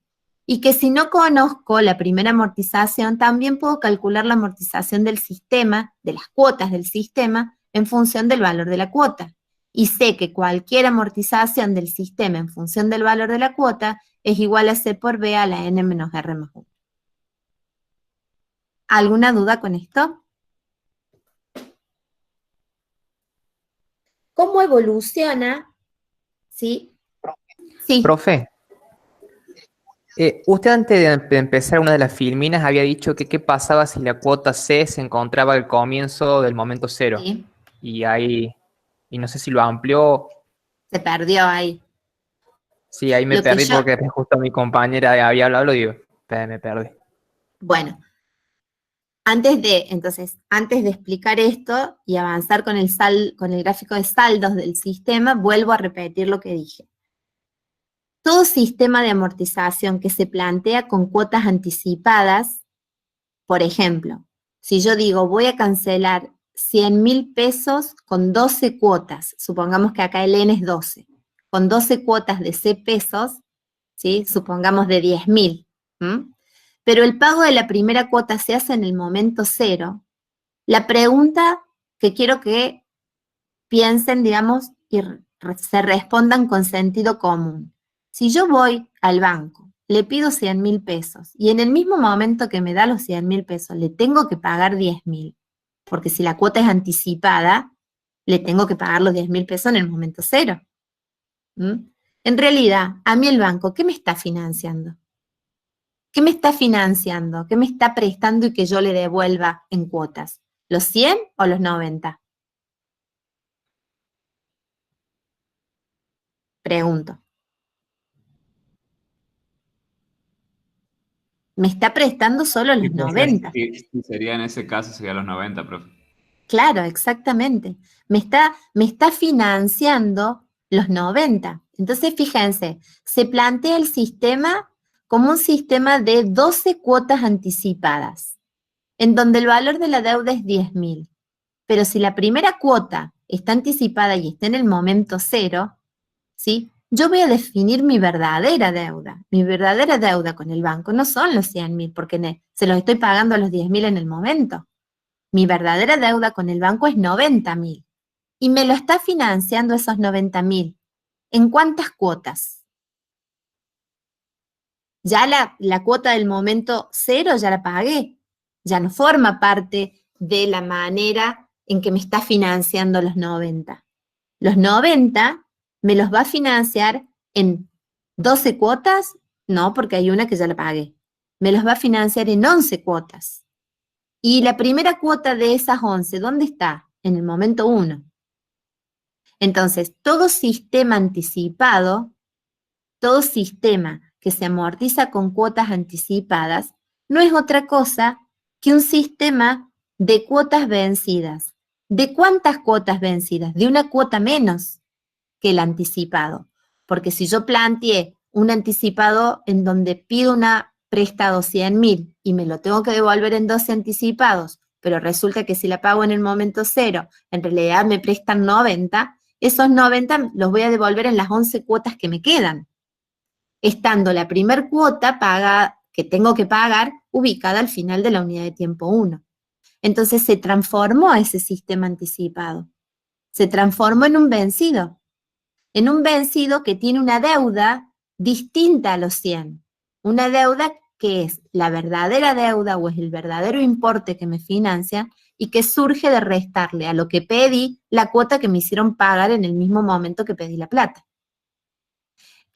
Y que si no conozco la primera amortización, también puedo calcular la amortización del sistema, de las cuotas del sistema, en función del valor de la cuota. Y sé que cualquier amortización del sistema en función del valor de la cuota es igual a C por B a la N menos R más 1. ¿Alguna duda con esto? ¿Cómo evoluciona? ¿Sí? Sí. Profe, usted antes de empezar una de las filminas había dicho que qué pasaba si la cuota C se encontraba al comienzo del momento 0. Sí. Y no sé si lo amplió. Se perdió ahí. Sí, ahí me perdí porque justo mi compañera había hablado y digo, me perdí. Bueno, antes de explicar esto y avanzar con el gráfico de saldos del sistema, vuelvo a repetir lo que dije. Todo sistema de amortización que se plantea con cuotas anticipadas, por ejemplo, si yo digo voy a cancelar 100.000 pesos con 12 cuotas, supongamos que acá el N es 12, con 12 cuotas de C pesos, ¿sí? Supongamos de 10.000, pero el pago de la primera cuota se hace en el momento 0, la pregunta que quiero que piensen, digamos, y se respondan con sentido común. Si yo voy al banco, le pido 100.000 pesos y en el mismo momento que me da los 100.000 pesos le tengo que pagar 10.000, porque si la cuota es anticipada, le tengo que pagar los 10.000 pesos en el momento 0. En realidad, a mí el banco, ¿qué me está financiando? ¿Qué me está financiando? ¿Qué me está prestando y que yo le devuelva en cuotas? ¿Los 100 o los 90? Pregunto. Me está prestando solo los 90. Sí, sería en ese caso, sería los 90, profe. Claro, exactamente. Me está financiando los 90. Entonces, fíjense, se plantea el sistema como un sistema de 12 cuotas anticipadas, en donde el valor de la deuda es 10.000. Pero si la primera cuota está anticipada y está en el momento 0, ¿sí? Yo voy a definir mi verdadera deuda. Mi verdadera deuda con el banco no son los 100.000, porque se los estoy pagando a los 10.000 en el momento. Mi verdadera deuda con el banco es 90.000. Y me lo está financiando esos 90.000. ¿En cuántas cuotas? Ya la cuota del momento 0 ya la pagué. Ya no forma parte de la manera en que me está financiando los 90. Los 90 me los va a financiar en 12 cuotas, no, porque hay una que ya la pagué. Me los va a financiar en 11 cuotas. Y la primera cuota de esas 11, ¿dónde está? En el momento 1. Entonces, todo sistema anticipado todo sistema que se amortiza con cuotas anticipadas no es otra cosa que un sistema de cuotas vencidas. ¿De cuántas cuotas vencidas? De una cuota menos que el anticipado. Porque si yo planteé un anticipado en donde pido una prestado 100.000 y me lo tengo que devolver en 12 anticipados, pero resulta que si la pago en el momento cero, en realidad me prestan 90, esos 90 los voy a devolver en las 11 cuotas que me quedan, estando la primer cuota que tengo que pagar ubicada al final de la unidad de tiempo 1. Entonces se transformó ese sistema anticipado, se transformó en un vencido que tiene una deuda distinta a los 100, una deuda que es la verdadera deuda o es el verdadero importe que me financian y que surge de restarle a lo que pedí la cuota que me hicieron pagar en el mismo momento que pedí la plata.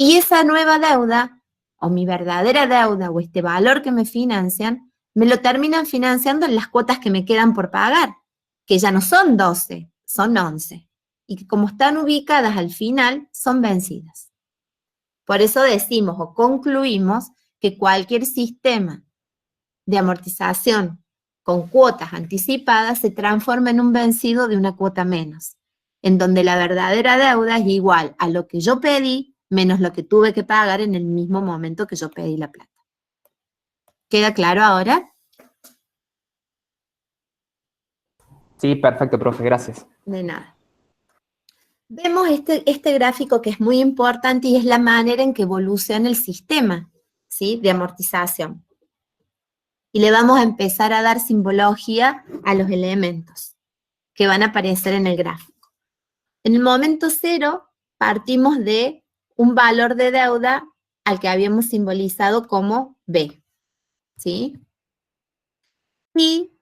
Y esa nueva deuda, o mi verdadera deuda, o este valor que me financian, me lo terminan financiando en las cuotas que me quedan por pagar, que ya no son 12, son 11. Y que como están ubicadas al final, son vencidas. Por eso decimos o concluimos que cualquier sistema de amortización con cuotas anticipadas se transforma en un vencido de una cuota menos, en donde la verdadera deuda es igual a lo que yo pedí menos lo que tuve que pagar en el mismo momento que yo pedí la plata. ¿Queda claro ahora? Sí, perfecto, profe, gracias. De nada. Vemos este gráfico que es muy importante y es la manera en que evoluciona el sistema, ¿sí?, de amortización. Y le vamos a empezar a dar simbología a los elementos que van a aparecer en el gráfico. En el momento cero partimos de un valor de deuda al que habíamos simbolizado como B, ¿sí? Y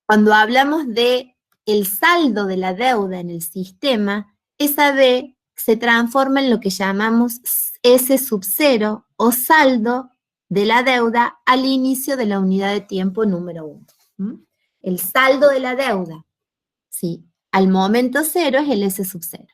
cuando hablamos de el saldo de la deuda en el sistema, esa B se transforma en lo que llamamos S sub 0 o saldo de la deuda al inicio de la unidad de tiempo número 1. El saldo de la deuda, ¿sí?, al momento cero es el S sub 0.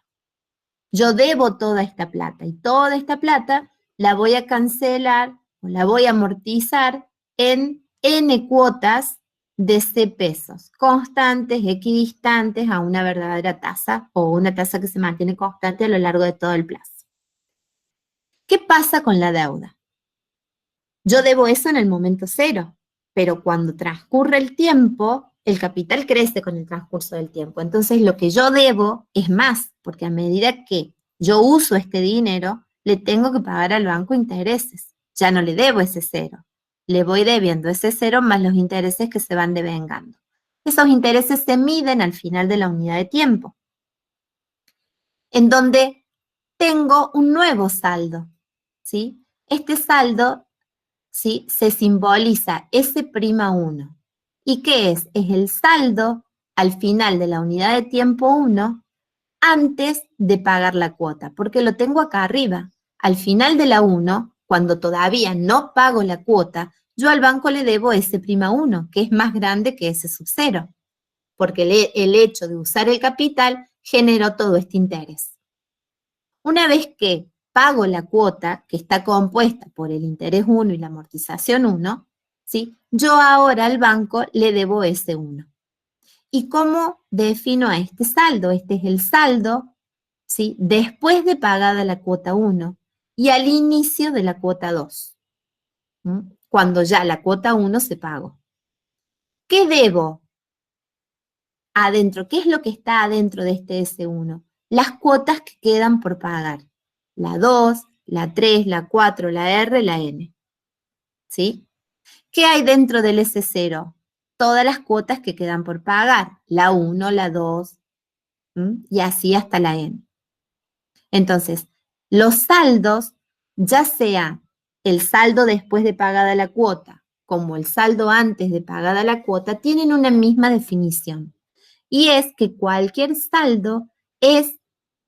Yo debo toda esta plata y toda esta plata la voy a cancelar o la voy a amortizar en N cuotas de C pesos, constantes, equidistantes a una verdadera tasa o una tasa que se mantiene constante a lo largo de todo el plazo. ¿Qué pasa con la deuda? Yo debo eso en el momento cero, pero cuando transcurre el tiempo, el capital crece con el transcurso del tiempo. Entonces lo que yo debo es más, porque a medida que yo uso este dinero, le tengo que pagar al banco intereses. Ya no le debo ese cero. Le voy debiendo ese cero más los intereses que se van devengando. Esos intereses se miden al final de la unidad de tiempo, en donde tengo un nuevo saldo, ¿sí? Este saldo, ¿sí?, se simboliza S'1. ¿Y qué es? Es el saldo al final de la unidad de tiempo 1 antes de pagar la cuota, porque lo tengo acá arriba. Al final de la 1, cuando todavía no pago la cuota, yo al banco le debo S'1, que es más grande que S sub 0, porque el hecho de usar el capital generó todo este interés. Una vez que pago la cuota, que está compuesta por el interés 1 y la amortización 1, ¿sí?, yo ahora al banco le debo S1. ¿Y cómo defino a este saldo? Este es el saldo, ¿sí?, después de pagada la cuota 1 y al inicio de la cuota 2, cuando ya la cuota 1 se pagó. ¿Qué debo adentro? ¿Qué es lo que está adentro de este S1? Las cuotas que quedan por pagar. La 2, la 3, la 4, la R, la N. ¿Sí? ¿Qué hay dentro del S0? Todas las cuotas que quedan por pagar. La 1, la 2, y así hasta la N. Entonces, los saldos, ya sea el saldo después de pagada la cuota, como el saldo antes de pagada la cuota, tienen una misma definición. Y es que cualquier saldo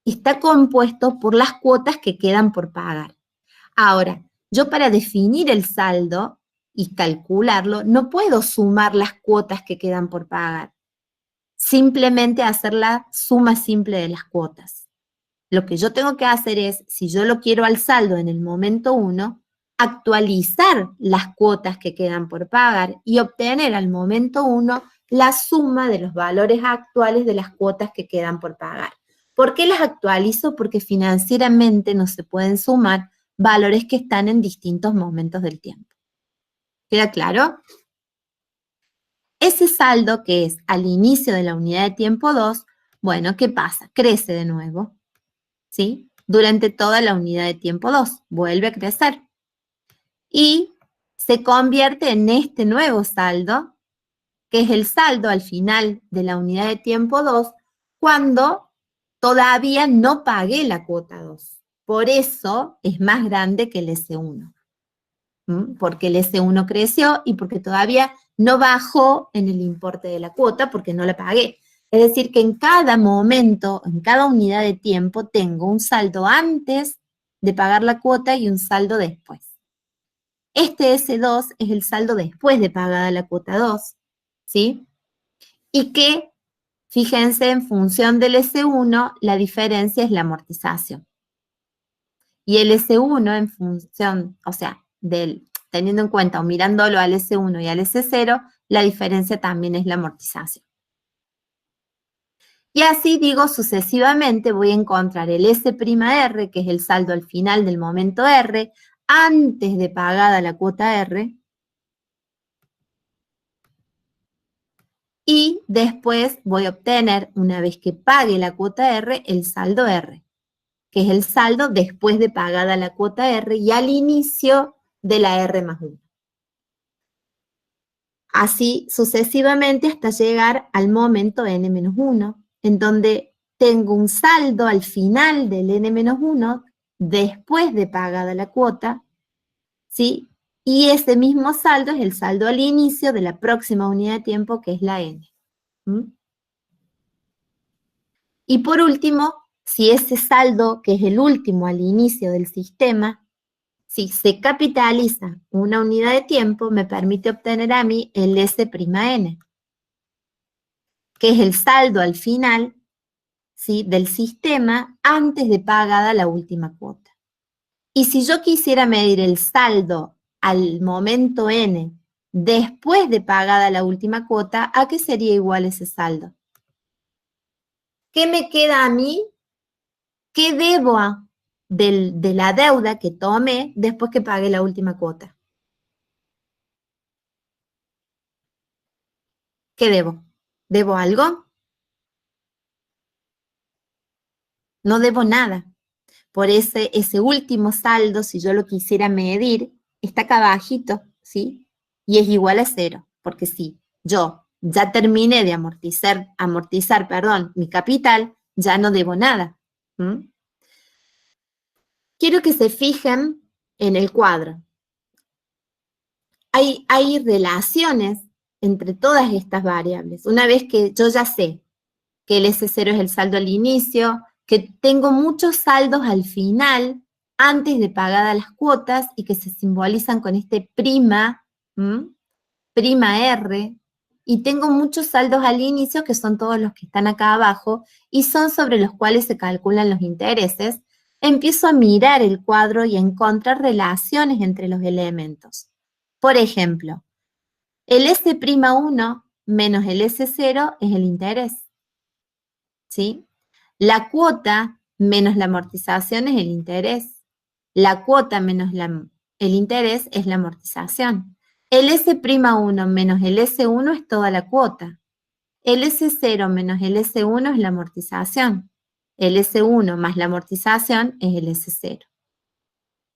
está compuesto por las cuotas que quedan por pagar. Ahora, yo para definir el saldo y calcularlo, no puedo sumar las cuotas que quedan por pagar. Simplemente hacer la suma simple de las cuotas. lo que yo tengo que hacer es, si yo lo quiero al saldo en el momento 1, actualizar las cuotas que quedan por pagar y obtener al momento 1 la suma de los valores actuales de las cuotas que quedan por pagar. ¿Por qué las actualizo? Porque financieramente no se pueden sumar valores que están en distintos momentos del tiempo. ¿Queda claro? Ese saldo que es al inicio de la unidad de tiempo 2, bueno, ¿qué pasa? Crece de nuevo, ¿sí? Durante toda la unidad de tiempo 2, vuelve a crecer. Y se convierte en este nuevo saldo, que es el saldo al final de la unidad de tiempo 2, cuando todavía no pagué la cuota 2. Por eso es más grande que el S1. Porque el S1 creció y porque todavía no bajó en el importe de la cuota porque no la pagué. Es decir, que en cada momento, en cada unidad de tiempo, tengo un saldo antes de pagar la cuota y un saldo después. Este S2 es el saldo después de pagada la cuota 2, ¿sí? Y que, fíjense, en función del S1, la diferencia es la amortización. Y el S1 en función, o sea, teniendo en cuenta o mirándolo al S1 y al S0, la diferencia también es la amortización. Y así digo sucesivamente, voy a encontrar el S'(R), que es el saldo al final del momento R, antes de pagada la cuota R, y después voy a obtener, una vez que pague la cuota R, el saldo R, que es el saldo después de pagada la cuota R y al inicio de la R más 1. Así sucesivamente hasta llegar al momento N-1, en donde tengo un saldo al final del N-1 después de pagada la cuota, ¿sí? Y ese mismo saldo es el saldo al inicio de la próxima unidad de tiempo, que es la N. Y por último, si ese saldo, que es el último al inicio del sistema, si se capitaliza una unidad de tiempo, me permite obtener a mí el S'(N), que es el saldo al final, ¿sí?, del sistema antes de pagada la última cuota. Y si yo quisiera medir el saldo al momento N después de pagada la última cuota, ¿a qué sería igual ese saldo? ¿Qué me queda a mí? ¿Qué debo de la deuda que tomé después que pagué la última cuota? ¿Qué debo? ¿Debo algo? No debo nada. Por ese último saldo, si yo lo quisiera medir, está acá abajito, ¿sí? Y es igual a 0, porque si yo ya terminé de amortizar, mi capital, ya no debo nada. Quiero que se fijen en el cuadro. Hay relaciones entre todas estas variables. Una vez que yo ya sé que el S0 es el saldo al inicio, que tengo muchos saldos al final, antes de pagadas las cuotas, y que se simbolizan con este prima R, y tengo muchos saldos al inicio, que son todos los que están acá abajo, y son sobre los cuales se calculan los intereses. Empiezo a mirar el cuadro y a encontrar relaciones entre los elementos. Por ejemplo, el S'(1) menos el S0 es el interés, ¿sí? La cuota menos la amortización es el interés. La cuota menos el interés es la amortización. El S'(1) menos el S1 es toda la cuota. El S0 menos el S1 es la amortización. El S1 más la amortización es el S0.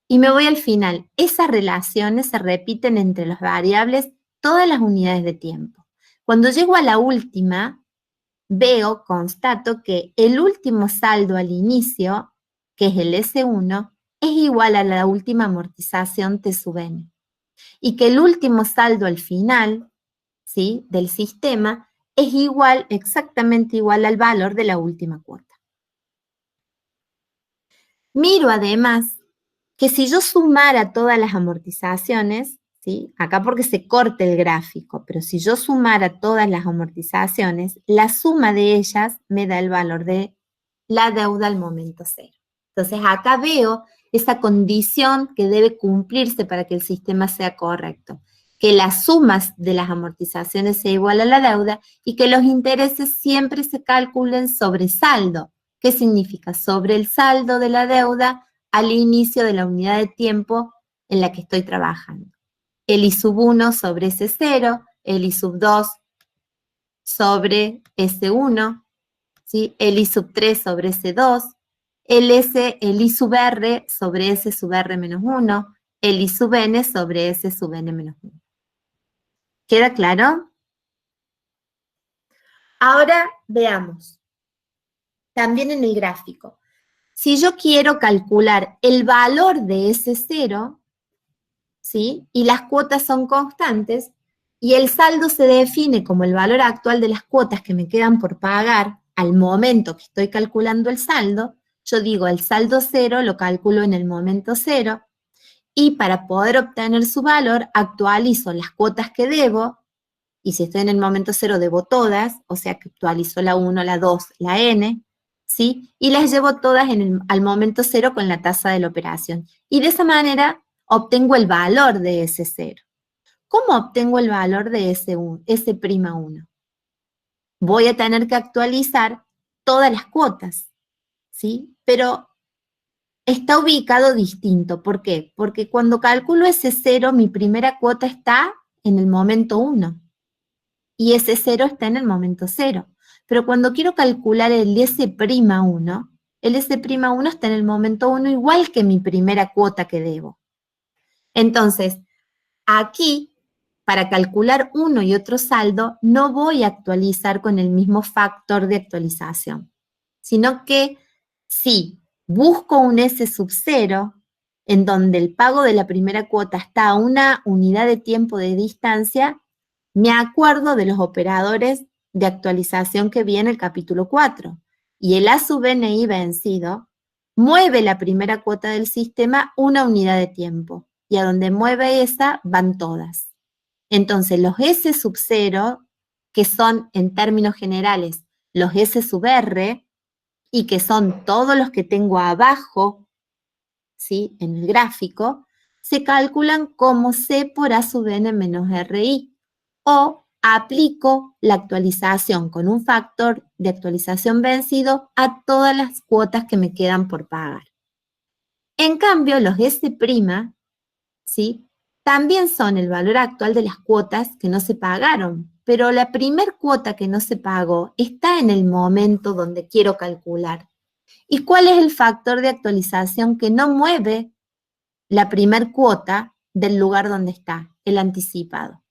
Y me voy al final. Esas relaciones se repiten entre las variables todas las unidades de tiempo. Cuando llego a la última, constato que el último saldo al inicio, que es el S1, es igual a la última amortización T sub N. Y que el último saldo al final, ¿sí?, del sistema es exactamente igual al valor de la última cuota. Miro además que si yo sumara todas las amortizaciones, ¿sí?, acá porque se corta el gráfico, pero si yo sumara todas las amortizaciones, la suma de ellas me da el valor de la deuda al momento cero. Entonces acá veo esa condición que debe cumplirse para que el sistema sea correcto, que las sumas de las amortizaciones sea igual a la deuda y que los intereses siempre se calculen sobre saldo. ¿Qué significa? Sobre el saldo de la deuda al inicio de la unidad de tiempo en la que estoy trabajando. El I sub 1 sobre S0, el I sub 2 sobre S1, ¿sí? El I sub 3 sobre S2, el I sub R sobre S sub R menos 1, el I sub N sobre S sub N menos 1. ¿Queda claro? Ahora veamos, también en el gráfico. Si yo quiero calcular el valor de S0, ¿sí? Y las cuotas son constantes, y el saldo se define como el valor actual de las cuotas que me quedan por pagar al momento que estoy calculando el saldo, yo digo el saldo 0 lo calculo en el momento 0, y para poder obtener su valor actualizo las cuotas que debo, y si estoy en el momento 0 debo todas, o sea que actualizo la 1, la 2, la n, ¿sí? Y las llevo todas al momento 0 con la tasa de la operación. Y de esa manera obtengo el valor de ese 0. ¿Cómo obtengo el valor de S'1? Voy a tener que actualizar todas las cuotas, ¿sí? Pero está ubicado distinto. ¿Por qué? Porque cuando calculo ese 0, mi primera cuota está en el momento 1. Y ese 0 está en el momento 0. Pero cuando quiero calcular el S'1, el S'1 está en el momento 1 igual que mi primera cuota que debo. Entonces, aquí, para calcular uno y otro saldo, no voy a actualizar con el mismo factor de actualización, sino que si busco un S sub 0, en donde el pago de la primera cuota está a una unidad de tiempo de distancia, me acuerdo de los operadores de actualización que vi en el capítulo 4. Y el A sub NI vencido mueve la primera cuota del sistema una unidad de tiempo. Y a donde mueve esa van todas. Entonces los S sub 0, que son en términos generales los S sub R, y que son todos los que tengo abajo, ¿sí? En el gráfico, se calculan como C por A sub N menos RI. O aplico la actualización con un factor de actualización vencido a todas las cuotas que me quedan por pagar. En cambio, los S', ¿sí? También son el valor actual de las cuotas que no se pagaron, pero la primer cuota que no se pagó está en el momento donde quiero calcular. ¿Y cuál es el factor de actualización que no mueve la primer cuota del lugar donde está? El anticipado.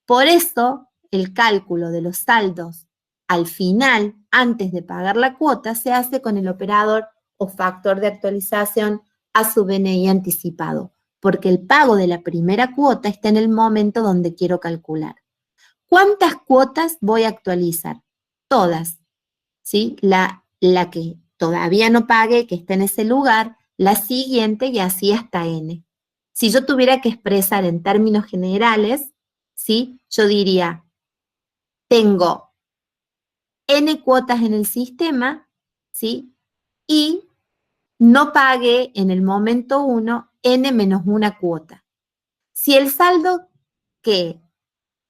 Por eso, el cálculo de los saldos al final, antes de pagar la cuota, se hace con el operador o factor de actualización A sub NI anticipado, porque el pago de la primera cuota está en el momento donde quiero calcular. ¿Cuántas cuotas voy a actualizar? Todas, ¿sí? La que todavía no pague, que está en ese lugar, la siguiente y así hasta n. Si yo tuviera que expresar en términos generales, ¿sí? Yo diría, tengo n cuotas en el sistema, ¿sí? Y no pagué en el momento 1 n menos una cuota. Si el saldo que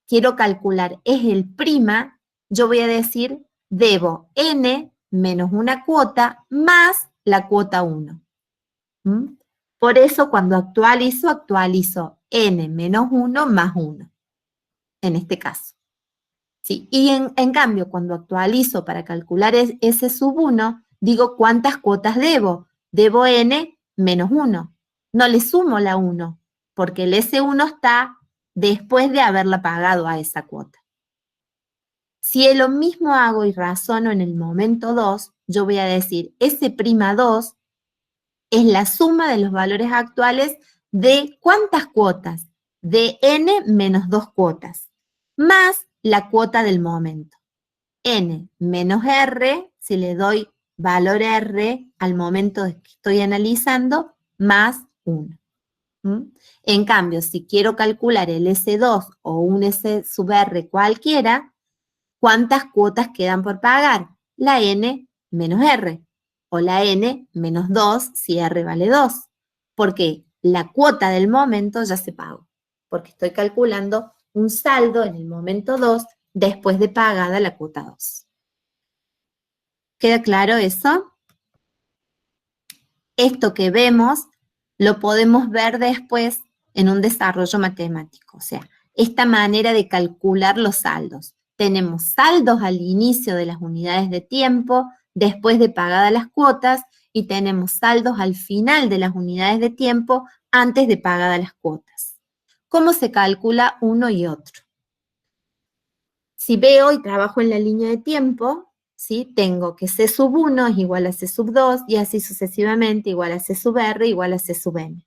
quiero calcular es el prima, yo voy a decir, debo n menos una cuota más la cuota 1. Por eso cuando actualizo n menos 1 más 1, en este caso. ¿Sí? Y en cambio, cuando actualizo para calcular S sub 1, digo cuántas cuotas debo. Debo n menos 1. No le sumo la 1, porque el S1 está después de haberla pagado a esa cuota. Si lo mismo hago y razono en el momento 2, yo voy a decir S'2 es la suma de los valores actuales de ¿cuántas cuotas? De n menos 2 cuotas, más la cuota del momento. N menos R, si le doy valor R al momento que estoy analizando, más 1. En cambio, si quiero calcular el S2 o un S sub R cualquiera, ¿cuántas cuotas quedan por pagar? La N menos R, o la N menos 2 si R vale 2, porque la cuota del momento ya se pagó, porque estoy calculando un saldo en el momento 2 después de pagada la cuota 2. ¿Queda claro eso? Esto que vemos lo podemos ver después en un desarrollo matemático, o sea, esta manera de calcular los saldos. Tenemos saldos al inicio de las unidades de tiempo, después de pagadas las cuotas, y tenemos saldos al final de las unidades de tiempo, antes de pagadas las cuotas. ¿Cómo se calcula uno y otro? Si veo y trabajo en la línea de tiempo, ¿sí? Tengo que C sub 1 es igual a C sub 2 y así sucesivamente, igual a C sub R igual a C sub N.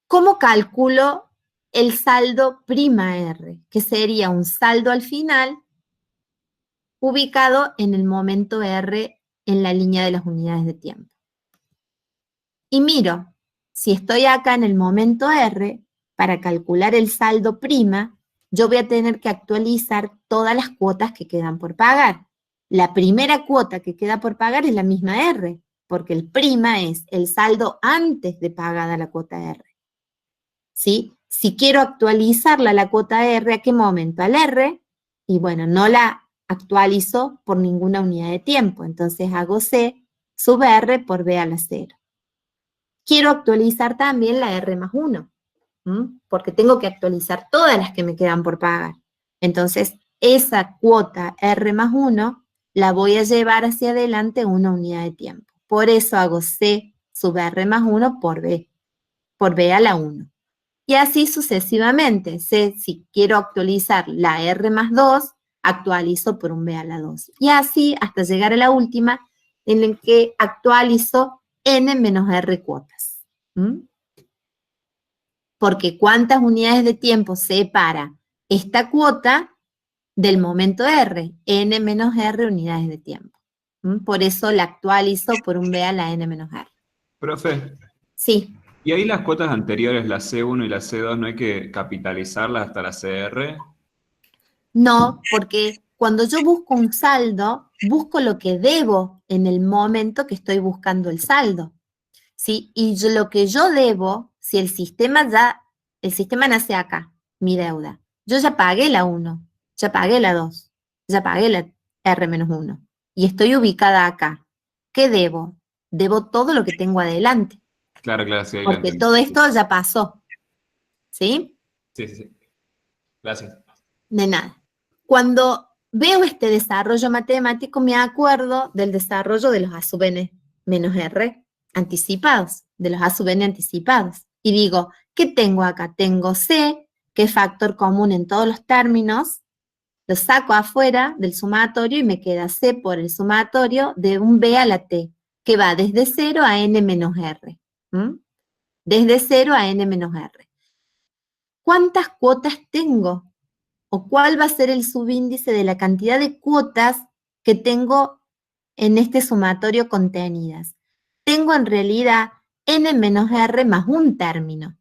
¿Cómo calculo el saldo prima R? Que sería un saldo al final ubicado en el momento R en la línea de las unidades de tiempo. Y miro, si estoy acá en el momento R, para calcular el saldo prima, yo voy a tener que actualizar todas las cuotas que quedan por pagar. La primera cuota que queda por pagar es la misma R, porque el prima es el saldo antes de pagada la cuota R. ¿Sí? Si quiero actualizarla la cuota R, ¿a qué momento? Al R, y bueno, no la actualizo por ninguna unidad de tiempo, entonces hago C sub R por B a la 0. Quiero actualizar también la R más 1, porque tengo que actualizar todas las que me quedan por pagar. Entonces, esa cuota R más 1 la voy a llevar hacia adelante una unidad de tiempo. Por eso hago C sub R más 1 por B a la 1. Y así sucesivamente. Si quiero actualizar la R más 2, actualizo por un B a la 2. Y así hasta llegar a la última, en la que actualizo N menos R cuotas. Porque ¿cuántas unidades de tiempo separa esta cuota del momento R? N menos R unidades de tiempo. Por eso la actualizo por un B a la N menos R. Profe. Sí. ¿Y ahí las cuotas anteriores, la C1 y la C2, no hay que capitalizarlas hasta la CR? No, porque cuando yo busco un saldo, busco lo que debo en el momento que estoy buscando el saldo. ¿Sí? Y lo que yo debo, si el sistema nace acá, mi deuda. Yo ya pagué la 1, ya pagué la 2, ya pagué la R-1 y estoy ubicada acá. ¿Qué debo? Debo todo lo que tengo adelante. Claro, sí. Ahí porque todo esto ya pasó. ¿Sí? Sí. Gracias. De nada. Cuando veo este desarrollo matemático, me acuerdo del desarrollo de los A sub n menos R anticipados, de los A sub n anticipados. Y digo, ¿qué tengo acá? Tengo C, que es factor común en todos los términos, lo saco afuera del sumatorio y me queda C por el sumatorio de un B a la T, que va desde 0 a N menos R. Desde 0 a N menos R. ¿Cuántas cuotas tengo? ¿O cuál va a ser el subíndice de la cantidad de cuotas que tengo en este sumatorio contenidas? Tengo en realidad N menos R más un término,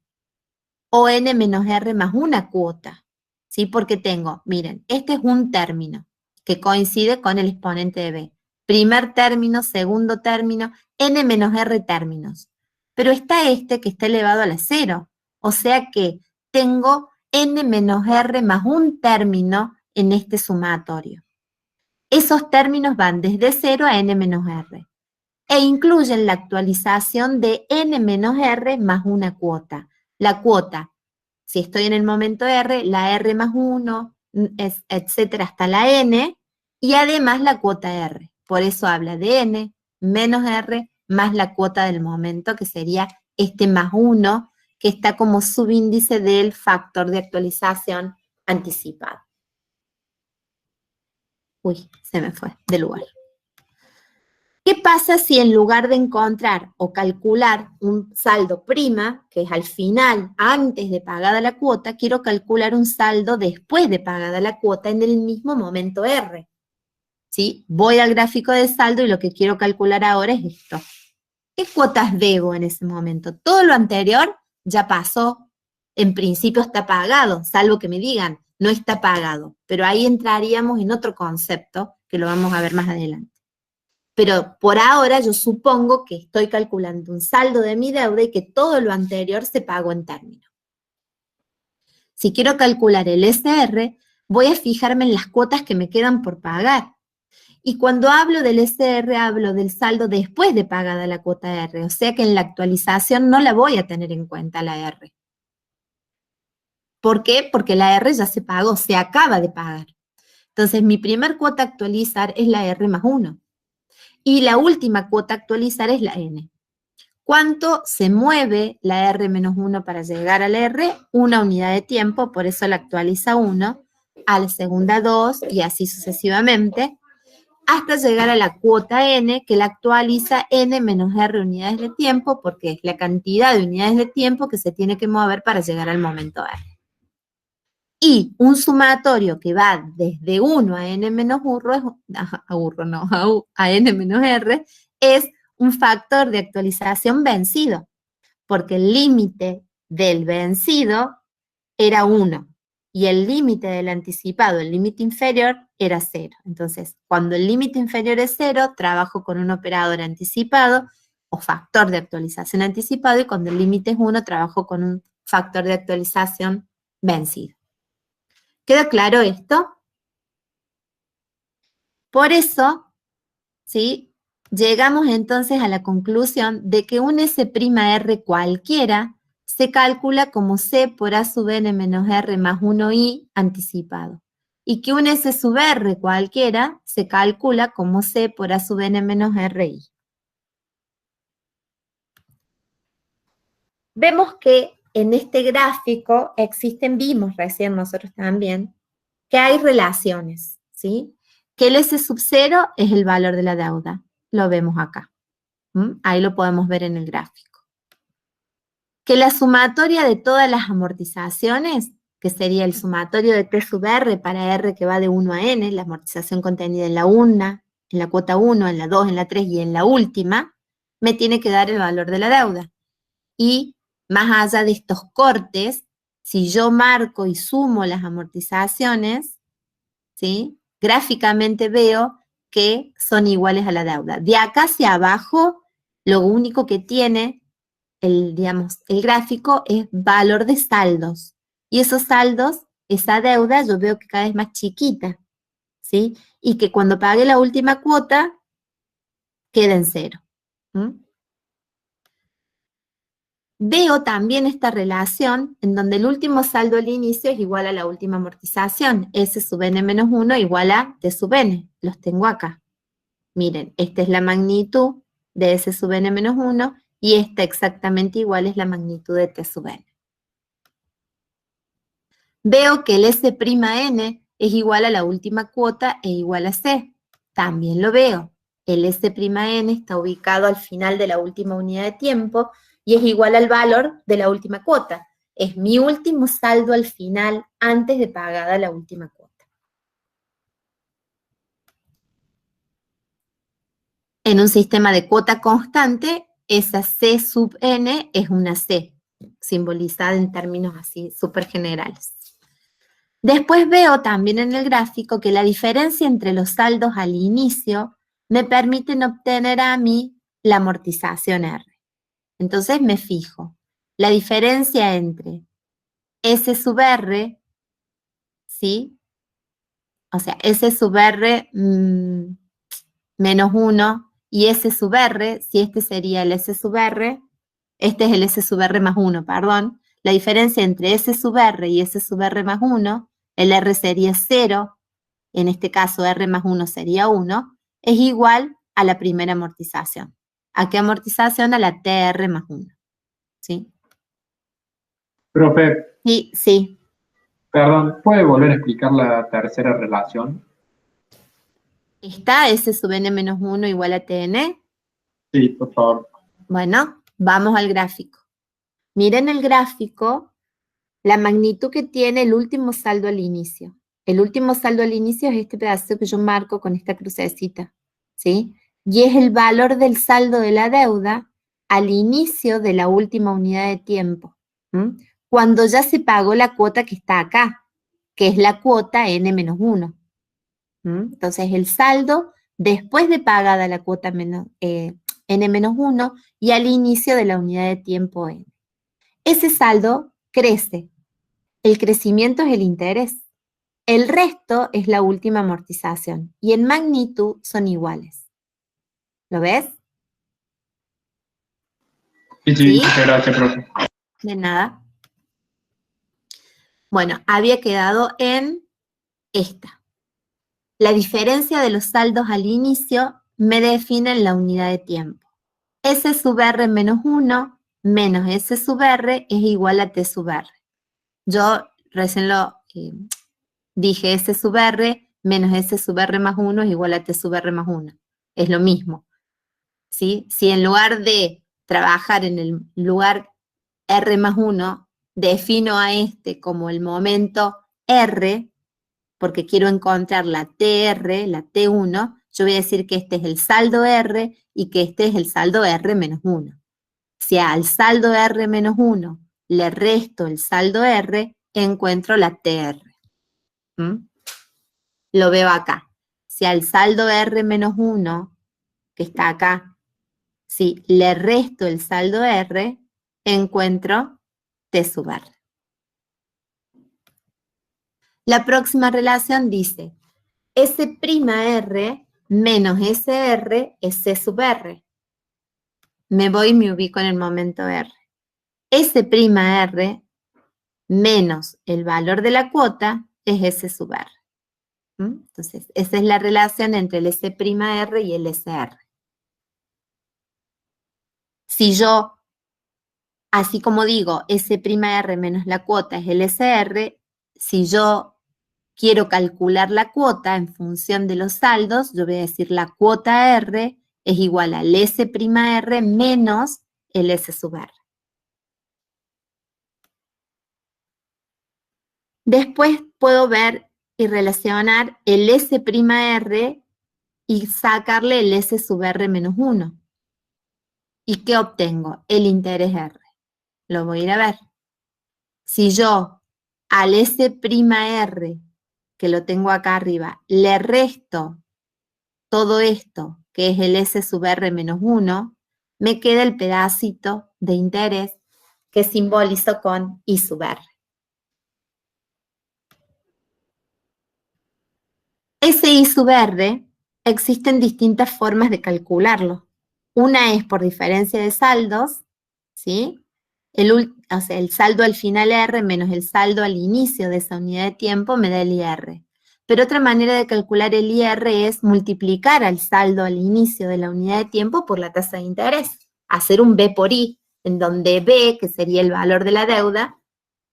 o N menos R más una cuota, ¿sí? Porque tengo, miren, este es un término que coincide con el exponente de B. Primer término, segundo término, N menos R términos. Pero está este que está elevado a la 0, o sea que tengo N menos R más un término en este sumatorio. Esos términos van desde 0 a N menos R e incluyen la actualización de N menos R más una cuota. La cuota, si estoy en el momento R, la R más 1, etcétera, hasta la N, y además la cuota R. Por eso habla de N menos R más la cuota del momento, que sería este más 1, que está como subíndice del factor de actualización anticipado. Uy, se me fue del lugar. ¿Qué pasa si en lugar de encontrar o calcular un saldo prima, que es al final, antes de pagada la cuota, quiero calcular un saldo después de pagada la cuota en el mismo momento R? ¿Sí? Voy al gráfico de saldo y lo que quiero calcular ahora es esto. ¿Qué cuotas debo en ese momento? Todo lo anterior ya pasó, en principio está pagado, salvo que me digan, no está pagado. Pero ahí entraríamos en otro concepto que lo vamos a ver más adelante. Pero por ahora yo supongo que estoy calculando un saldo de mi deuda y que todo lo anterior se pagó en término. Si quiero calcular el SR, voy a fijarme en las cuotas que me quedan por pagar. Y cuando hablo del SR, hablo del saldo después de pagada la cuota R. O sea que en la actualización no la voy a tener en cuenta la R. ¿Por qué? Porque la R ya se pagó, se acaba de pagar. Entonces, mi primer cuota a actualizar es la R más 1. Y la última cuota a actualizar es la N. ¿Cuánto se mueve la R menos 1 para llegar a la R? Una unidad de tiempo, por eso la actualiza 1, a la segunda 2 y así sucesivamente, hasta llegar a la cuota N, que la actualiza N menos R unidades de tiempo, porque es la cantidad de unidades de tiempo que se tiene que mover para llegar al momento R. Y un sumatorio que va desde 1 a N menos a N menos R, es un factor de actualización vencido, porque el límite del vencido era 1, y el límite del anticipado, el límite inferior, era 0. Entonces, cuando el límite inferior es 0, trabajo con un operador anticipado, o factor de actualización anticipado, y cuando el límite es 1, trabajo con un factor de actualización vencido. ¿Queda claro esto? Por eso, ¿sí? Llegamos entonces a la conclusión de que un S'(R) cualquiera se calcula como C por A sub n menos R más 1i anticipado. Y que un S'(R) cualquiera se calcula como C por A sub n menos RI. Vemos que en este gráfico vimos recién nosotros también, que hay relaciones, ¿sí? Que el S⁻0 es el valor de la deuda. Lo vemos acá. Ahí lo podemos ver en el gráfico. Que la sumatoria de todas las amortizaciones, que sería el sumatorio de T sub R para R que va de 1 a N, la amortización contenida en la 1, en la cuota 1, en la 2, en la 3 y en la última, me tiene que dar el valor de la deuda. Y más allá de estos cortes, si yo marco y sumo las amortizaciones, ¿sí? Gráficamente veo que son iguales a la deuda. De acá hacia abajo, lo único que tiene el gráfico es valor de saldos. Y esos saldos, esa deuda, yo veo que cada vez más chiquita, ¿sí? Y que cuando pague la última cuota, queda en 0. Veo también esta relación en donde el último saldo al inicio es igual a la última amortización. S sub n menos 1 igual a T sub n. Los tengo acá. Miren, esta es la magnitud de S sub n menos 1 y esta exactamente igual es la magnitud de T sub n. Veo que el S'(n) es igual a la última cuota e igual a C. También lo veo. El S'(n) está ubicado al final de la última unidad de tiempo y es igual al valor de la última cuota. Es mi último saldo al final antes de pagada la última cuota. En un sistema de cuota constante, esa C sub n es una C, simbolizada en términos así súper generales. Después veo también en el gráfico que la diferencia entre los saldos al inicio me permiten obtener a mí la amortización R. Entonces me fijo, la diferencia entre S sub R, ¿sí? O sea, S sub R menos 1 y S sub R, si este sería el S sub R, este es el S sub R más 1, perdón. La diferencia entre S sub R y S sub R más 1, el R sería 0, en este caso R más 1 sería 1, es igual a la primera amortización. ¿A qué amortización? A la TR más 1. ¿Sí? Profe. Sí. Perdón, ¿puede volver a explicar la tercera relación? ¿Está S sub n menos 1 igual a TN? Sí, por favor. Bueno, vamos al gráfico. Miren el gráfico, la magnitud que tiene el último saldo al inicio. El último saldo al inicio es este pedacito que yo marco con esta crucecita, ¿sí? Y es el valor del saldo de la deuda al inicio de la última unidad de tiempo, cuando ya se pagó la cuota que está acá, que es la cuota n-1. Entonces, el saldo después de pagada la cuota n-1 y al inicio de la unidad de tiempo n. Ese saldo crece. El crecimiento es el interés. El resto es la última amortización y en magnitud son iguales. ¿Lo ves? Sí, muchas gracias, profe. De nada. Bueno, había quedado en esta. La diferencia de los saldos al inicio me define la unidad de tiempo. S sub R menos 1 menos S sub R es igual a T sub R. Yo recién lo dije, S sub R menos S sub R más 1 es igual a T sub R más 1. Es lo mismo. ¿Sí? Si en lugar de trabajar en el lugar R más 1, defino a este como el momento R, porque quiero encontrar la TR, la T1, yo voy a decir que este es el saldo R y que este es el saldo R menos 1. Si al saldo R menos 1 le resto el saldo R, encuentro la TR. Lo veo acá. Si al saldo R menos 1, que está acá, si le resto el saldo R, encuentro T sub R. La próxima relación dice, S'(R) menos SR es C sub R. Me voy y me ubico en el momento R. S'(R) menos el valor de la cuota es S sub R. Entonces, esa es la relación entre el S'(R) y el SR. Si yo, así como digo, S'(R) menos la cuota es el SR, si yo quiero calcular la cuota en función de los saldos, yo voy a decir la cuota R es igual al S'(R) menos el S sub R. Después puedo ver y relacionar el S'(R) y sacarle el S sub R menos 1. ¿Y qué obtengo? El interés R. Lo voy a ir a ver. Si yo al S'(R), que lo tengo acá arriba, le resto todo esto, que es el S sub R menos 1, me queda el pedacito de interés que simbolizo con I sub R. Ese I sub R, existen distintas formas de calcularlo. Una es por diferencia de saldos, ¿sí? O sea, el saldo al final R menos el saldo al inicio de esa unidad de tiempo me da el IR. Pero otra manera de calcular el IR es multiplicar al saldo al inicio de la unidad de tiempo por la tasa de interés. Hacer un B por I, en donde B, que sería el valor de la deuda,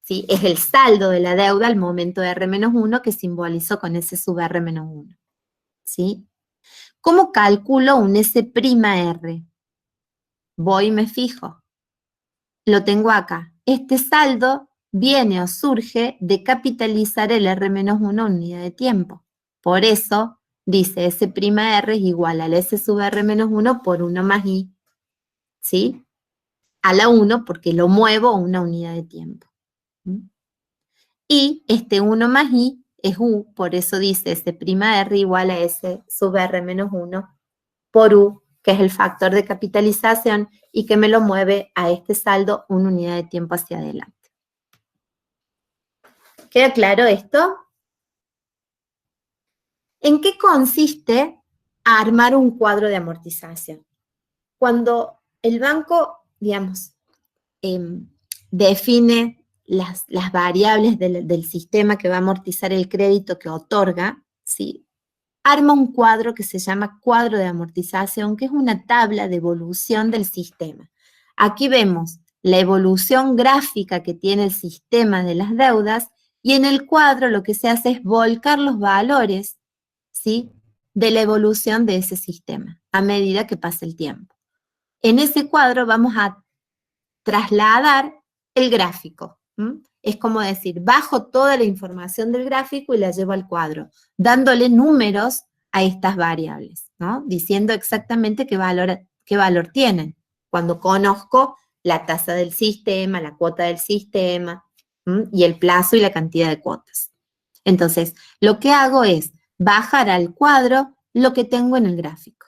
¿sí?, es el saldo de la deuda al momento de R menos 1 que simbolizo con S sub R menos 1. ¿Sí? ¿Cómo calculo un S'(R)? Voy y me fijo. Lo tengo acá. Este saldo viene o surge de capitalizar el R menos 1 unidad de tiempo. Por eso dice S'(R) es igual al S sub R menos 1 por 1 más I. ¿Sí? A la 1 porque lo muevo a una unidad de tiempo. Y este 1 más I es U, por eso dice S'(R) igual a S sub R menos 1 por U, que es el factor de capitalización y que me lo mueve a este saldo una unidad de tiempo hacia adelante. ¿Queda claro esto? ¿En qué consiste armar un cuadro de amortización? Cuando el banco, digamos, define las variables del sistema que va a amortizar el crédito que otorga, ¿sí?, arma un cuadro que se llama cuadro de amortización, que es una tabla de evolución del sistema. Aquí vemos la evolución gráfica que tiene el sistema de las deudas y en el cuadro lo que se hace es volcar los valores, ¿sí?, de la evolución de ese sistema a medida que pasa el tiempo. En ese cuadro vamos a trasladar el gráfico. Es como decir, bajo toda la información del gráfico y la llevo al cuadro, dándole números a estas variables, ¿no?, diciendo exactamente qué valor tienen. Cuando conozco la tasa del sistema, la cuota del sistema, y el plazo y la cantidad de cuotas. Entonces, lo que hago es bajar al cuadro lo que tengo en el gráfico.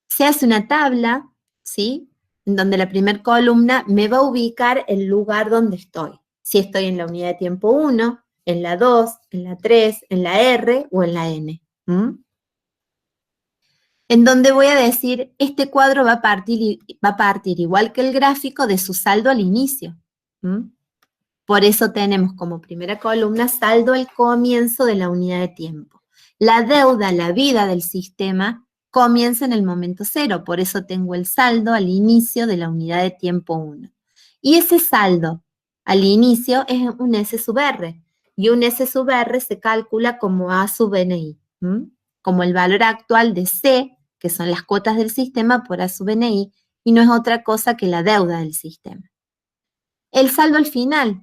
Se hace una tabla, ¿sí? En donde la primera columna me va a ubicar el lugar donde estoy. Si estoy en la unidad de tiempo 1, en la 2, en la 3, en la R o en la N. En donde voy a decir, este cuadro va a partir igual que el gráfico de su saldo al inicio. Por eso tenemos como primera columna saldo al comienzo de la unidad de tiempo. La deuda, la vida del sistema, comienza en el momento 0, por eso tengo el saldo al inicio de la unidad de tiempo 1. Y ese saldo al inicio es un S sub R, y un S sub R se calcula como A sub NI, como el valor actual de C, que son las cuotas del sistema, por A sub NI, y no es otra cosa que la deuda del sistema. El saldo al final,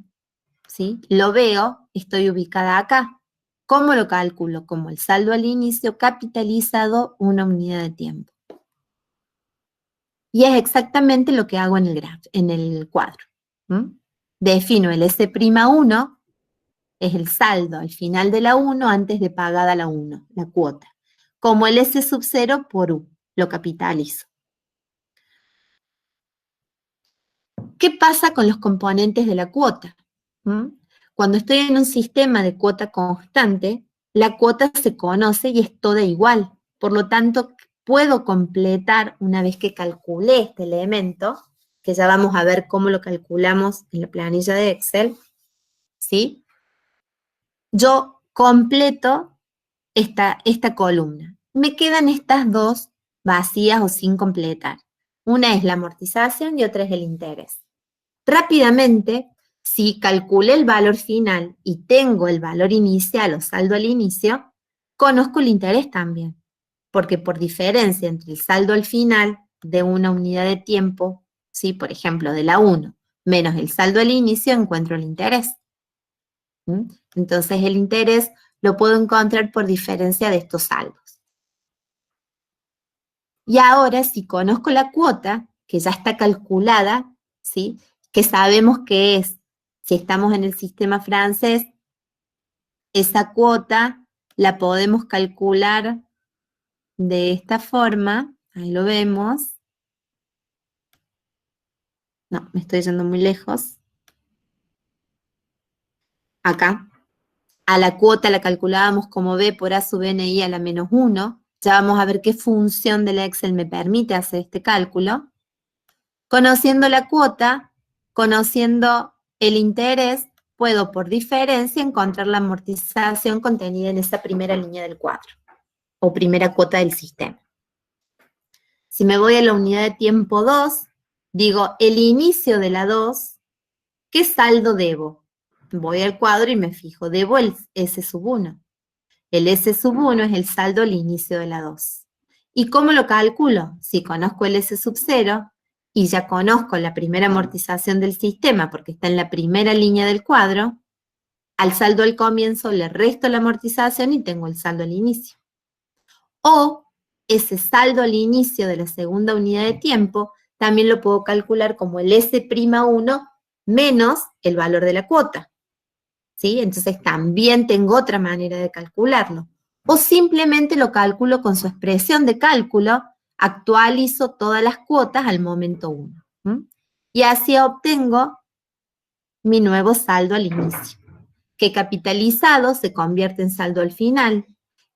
¿sí? Lo veo, estoy ubicada acá. ¿Cómo lo calculo? Como el saldo al inicio capitalizado una unidad de tiempo. Y es exactamente lo que hago en el cuadro. Defino el S'1, es el saldo al final de la 1 antes de pagada la 1, la cuota. Como el S sub 0 por U, lo capitalizo. ¿Qué pasa con los componentes de la cuota? Cuando estoy en un sistema de cuota constante, la cuota se conoce y es toda igual. Por lo tanto, puedo completar, una vez que calculé este elemento, que ya vamos a ver cómo lo calculamos en la planilla de Excel, ¿sí? Yo completo esta columna. Me quedan estas dos vacías o sin completar. Una es la amortización y otra es el interés. Rápidamente, si calculé el valor final y tengo el valor inicial o saldo al inicio, conozco el interés también, porque por diferencia entre el saldo al final de una unidad de tiempo, ¿sí? Por ejemplo, de la 1, menos el saldo al inicio, encuentro el interés. Entonces el interés lo puedo encontrar por diferencia de estos saldos. Y ahora, si conozco la cuota, que ya está calculada, ¿sí? Que sabemos que es, si estamos en el sistema francés, esa cuota la podemos calcular de esta forma, ahí lo vemos. No, me estoy yendo muy lejos. Acá. A la cuota la calculábamos como B por A sub NI a la menos 1. Ya vamos a ver qué función del Excel me permite hacer este cálculo. Conociendo la cuota, conociendo el interés, puedo por diferencia encontrar la amortización contenida en esa primera línea del cuadro, o primera cuota del sistema. Si me voy a la unidad de tiempo 2, digo el inicio de la 2, ¿qué saldo debo? Voy al cuadro y me fijo, debo el S sub 1. El S sub 1 es el saldo al inicio de la 2. ¿Y cómo lo calculo? Si conozco el S sub 0 y ya conozco la primera amortización del sistema porque está en la primera línea del cuadro, al saldo al comienzo le resto la amortización y tengo el saldo al inicio. O ese saldo al inicio de la segunda unidad de tiempo también lo puedo calcular como el S'1 menos el valor de la cuota. ¿Sí? Entonces también tengo otra manera de calcularlo. O simplemente lo calculo con su expresión de cálculo, actualizo todas las cuotas al momento 1. Y así obtengo mi nuevo saldo al inicio, que capitalizado se convierte en saldo al final,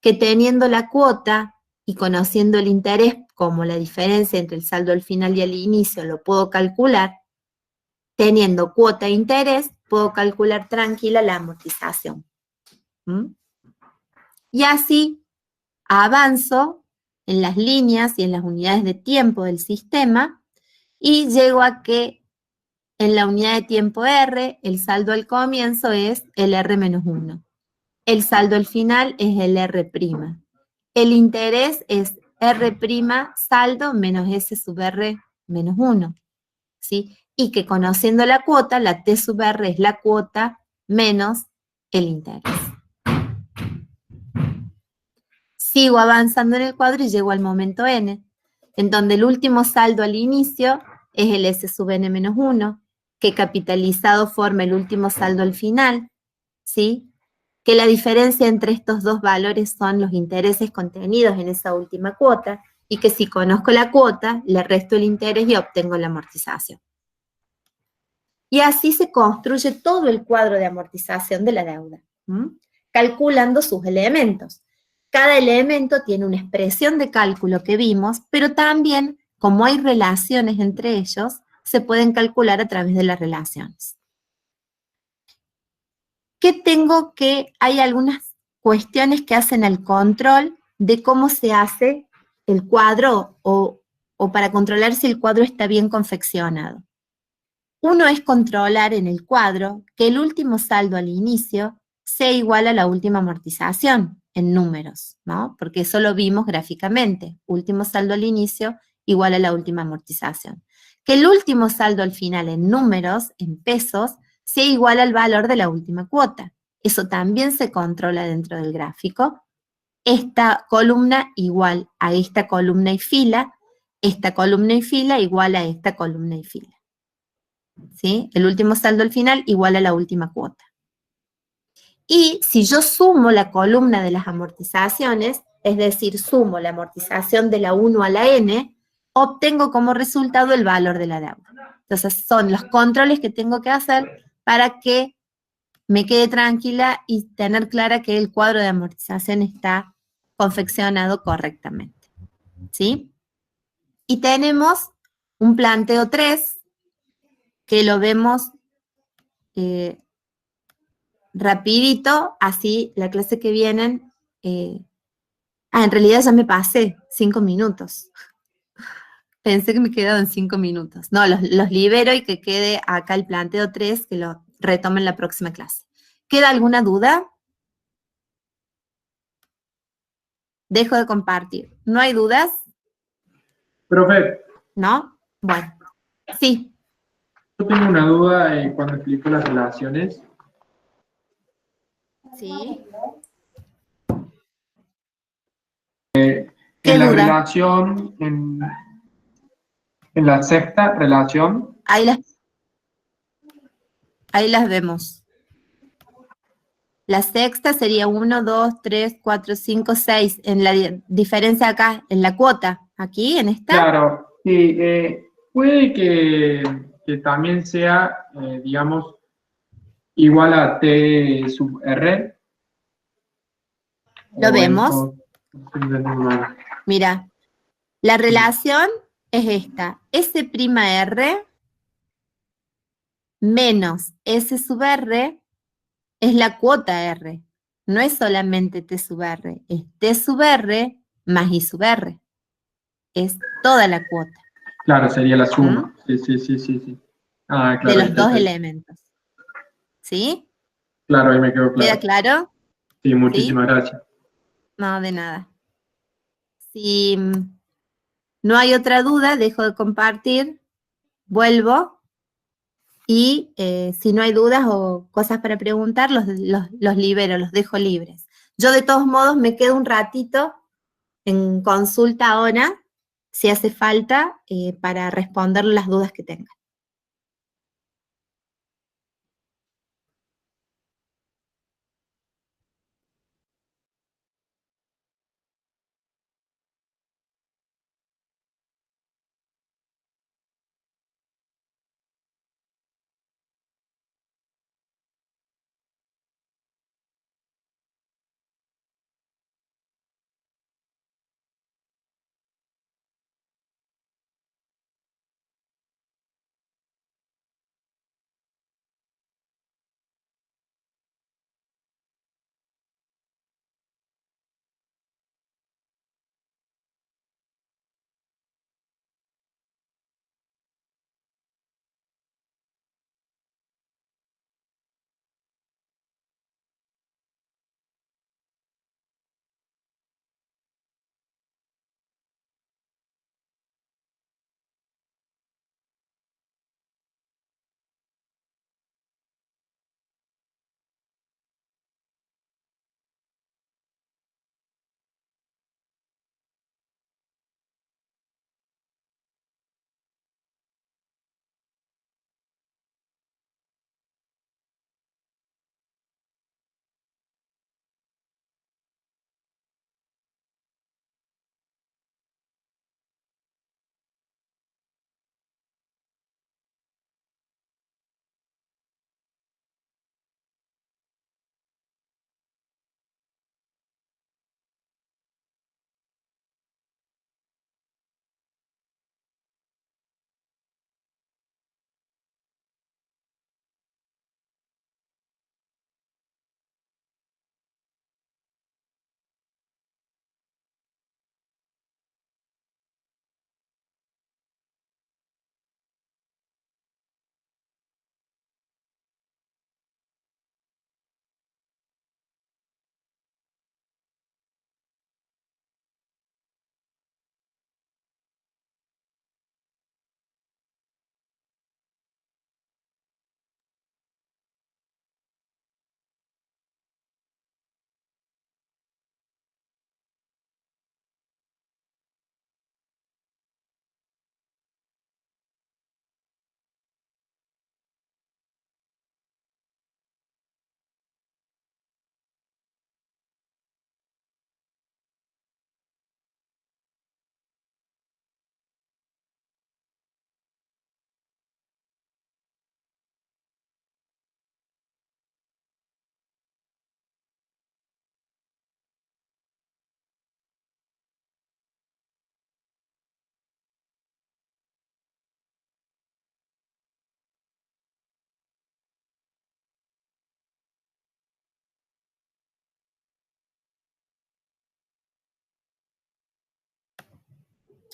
que teniendo la cuota y conociendo el interés como la diferencia entre el saldo al final y al inicio lo puedo calcular, teniendo cuota e interés, puedo calcular tranquila la amortización. Y así avanzo en las líneas y en las unidades de tiempo del sistema y llego a que en la unidad de tiempo R, el saldo al comienzo es el R-1. El saldo al final es el R'. El interés es R' saldo menos S sub R menos 1. ¿Sí? Y que conociendo la cuota, la T sub R es la cuota menos el interés. Sigo avanzando en el cuadro y llego al momento N, en donde el último saldo al inicio es el S sub N menos 1, que capitalizado forma el último saldo al final, ¿sí? que la diferencia entre estos dos valores son los intereses contenidos en esa última cuota, y que si conozco la cuota, le resto el interés y obtengo la amortización. Y así se construye todo el cuadro de amortización de la deuda, calculando sus elementos. Cada elemento tiene una expresión de cálculo que vimos, pero también, como hay relaciones entre ellos, se pueden calcular a través de las relaciones. Hay algunas cuestiones que hacen el control de cómo se hace el cuadro o para controlar si el cuadro está bien confeccionado. Uno es controlar en el cuadro que el último saldo al inicio sea igual a la última amortización en números, ¿no? Porque eso lo vimos gráficamente. Último saldo al inicio igual a la última amortización. Que el último saldo al final en números, en pesos, sea igual al valor de la última cuota. Eso también se controla dentro del gráfico. Esta columna igual a esta columna y fila, esta columna y fila igual a esta columna y fila. ¿Sí? El último saldo al final igual a la última cuota. Y si yo sumo la columna de las amortizaciones, es decir, sumo la amortización de la 1 a la n, obtengo como resultado el valor de la deuda. Entonces son los controles que tengo que hacer para que me quede tranquila y tener clara que el cuadro de amortización está confeccionado correctamente. ¿Sí? Y tenemos un planteo 3, que lo vemos rapidito, así la clase que vienen, en realidad ya me pasé 5 minutos. Pensé que me quedaban 5 minutos. No, los libero y que quede acá el planteo 3, que lo retomen la próxima clase. ¿Queda alguna duda? Dejo de compartir. ¿No hay dudas? Profe, ¿No? Bueno, sí. yo tengo una duda cuando explico las relaciones. Sí. ¿Qué En la duda? relación, en la sexta relación, Ahí las vemos. La sexta sería 1, 2, 3, 4, 5, 6. En la diferencia acá, en la cuota. Aquí, en esta. claro, sí, puede que también sea, digamos, igual a T sub R. Lo vemos. No. Mira, la relación es esta. S' R menos S sub R es la cuota R. No es solamente T sub R, es T sub R más I sub R. Es toda la cuota. Claro, sería la suma. Sí. Ah, claro, De los dos sí. elementos. ¿Sí? Claro, ahí me quedó claro. ¿Queda claro? Sí, muchísimas gracias. No, de nada. Si no hay otra duda, dejo de compartir, vuelvo y si no hay dudas o cosas para preguntar, los libero, los dejo libres. Yo de todos modos me quedo un ratito en consulta ahora, si hace falta, para responder las dudas que tengan.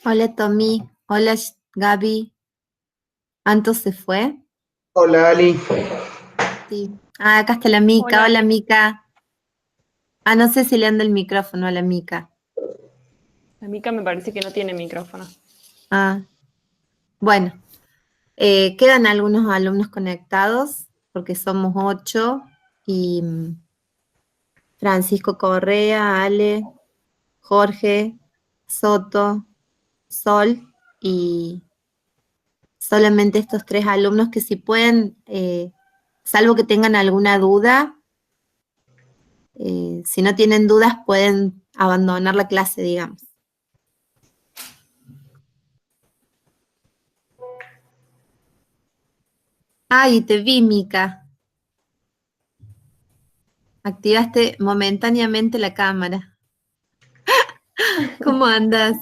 Hola Tommy, hola Gaby. ¿Anto se fue? Hola Ali. Sí. Ah, acá está la Mica, hola Mica. Ah, no sé si le anda el micrófono a la Mica. La Mica me parece que no tiene micrófono. Ah, bueno. Quedan algunos alumnos conectados, porque somos 8, y Francisco Correa, Ale, Jorge, Soto, Sol, y solamente estos 3 alumnos que si pueden, salvo que tengan alguna duda, si no tienen dudas pueden abandonar la clase, digamos. Ay, te vi, Mica. Activaste momentáneamente la cámara. ¿Cómo andas?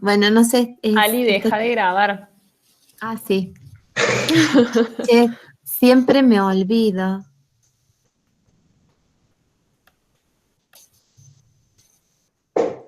Bueno, no sé. Ali, deja de grabar. Ah, sí. Che, siempre me olvido.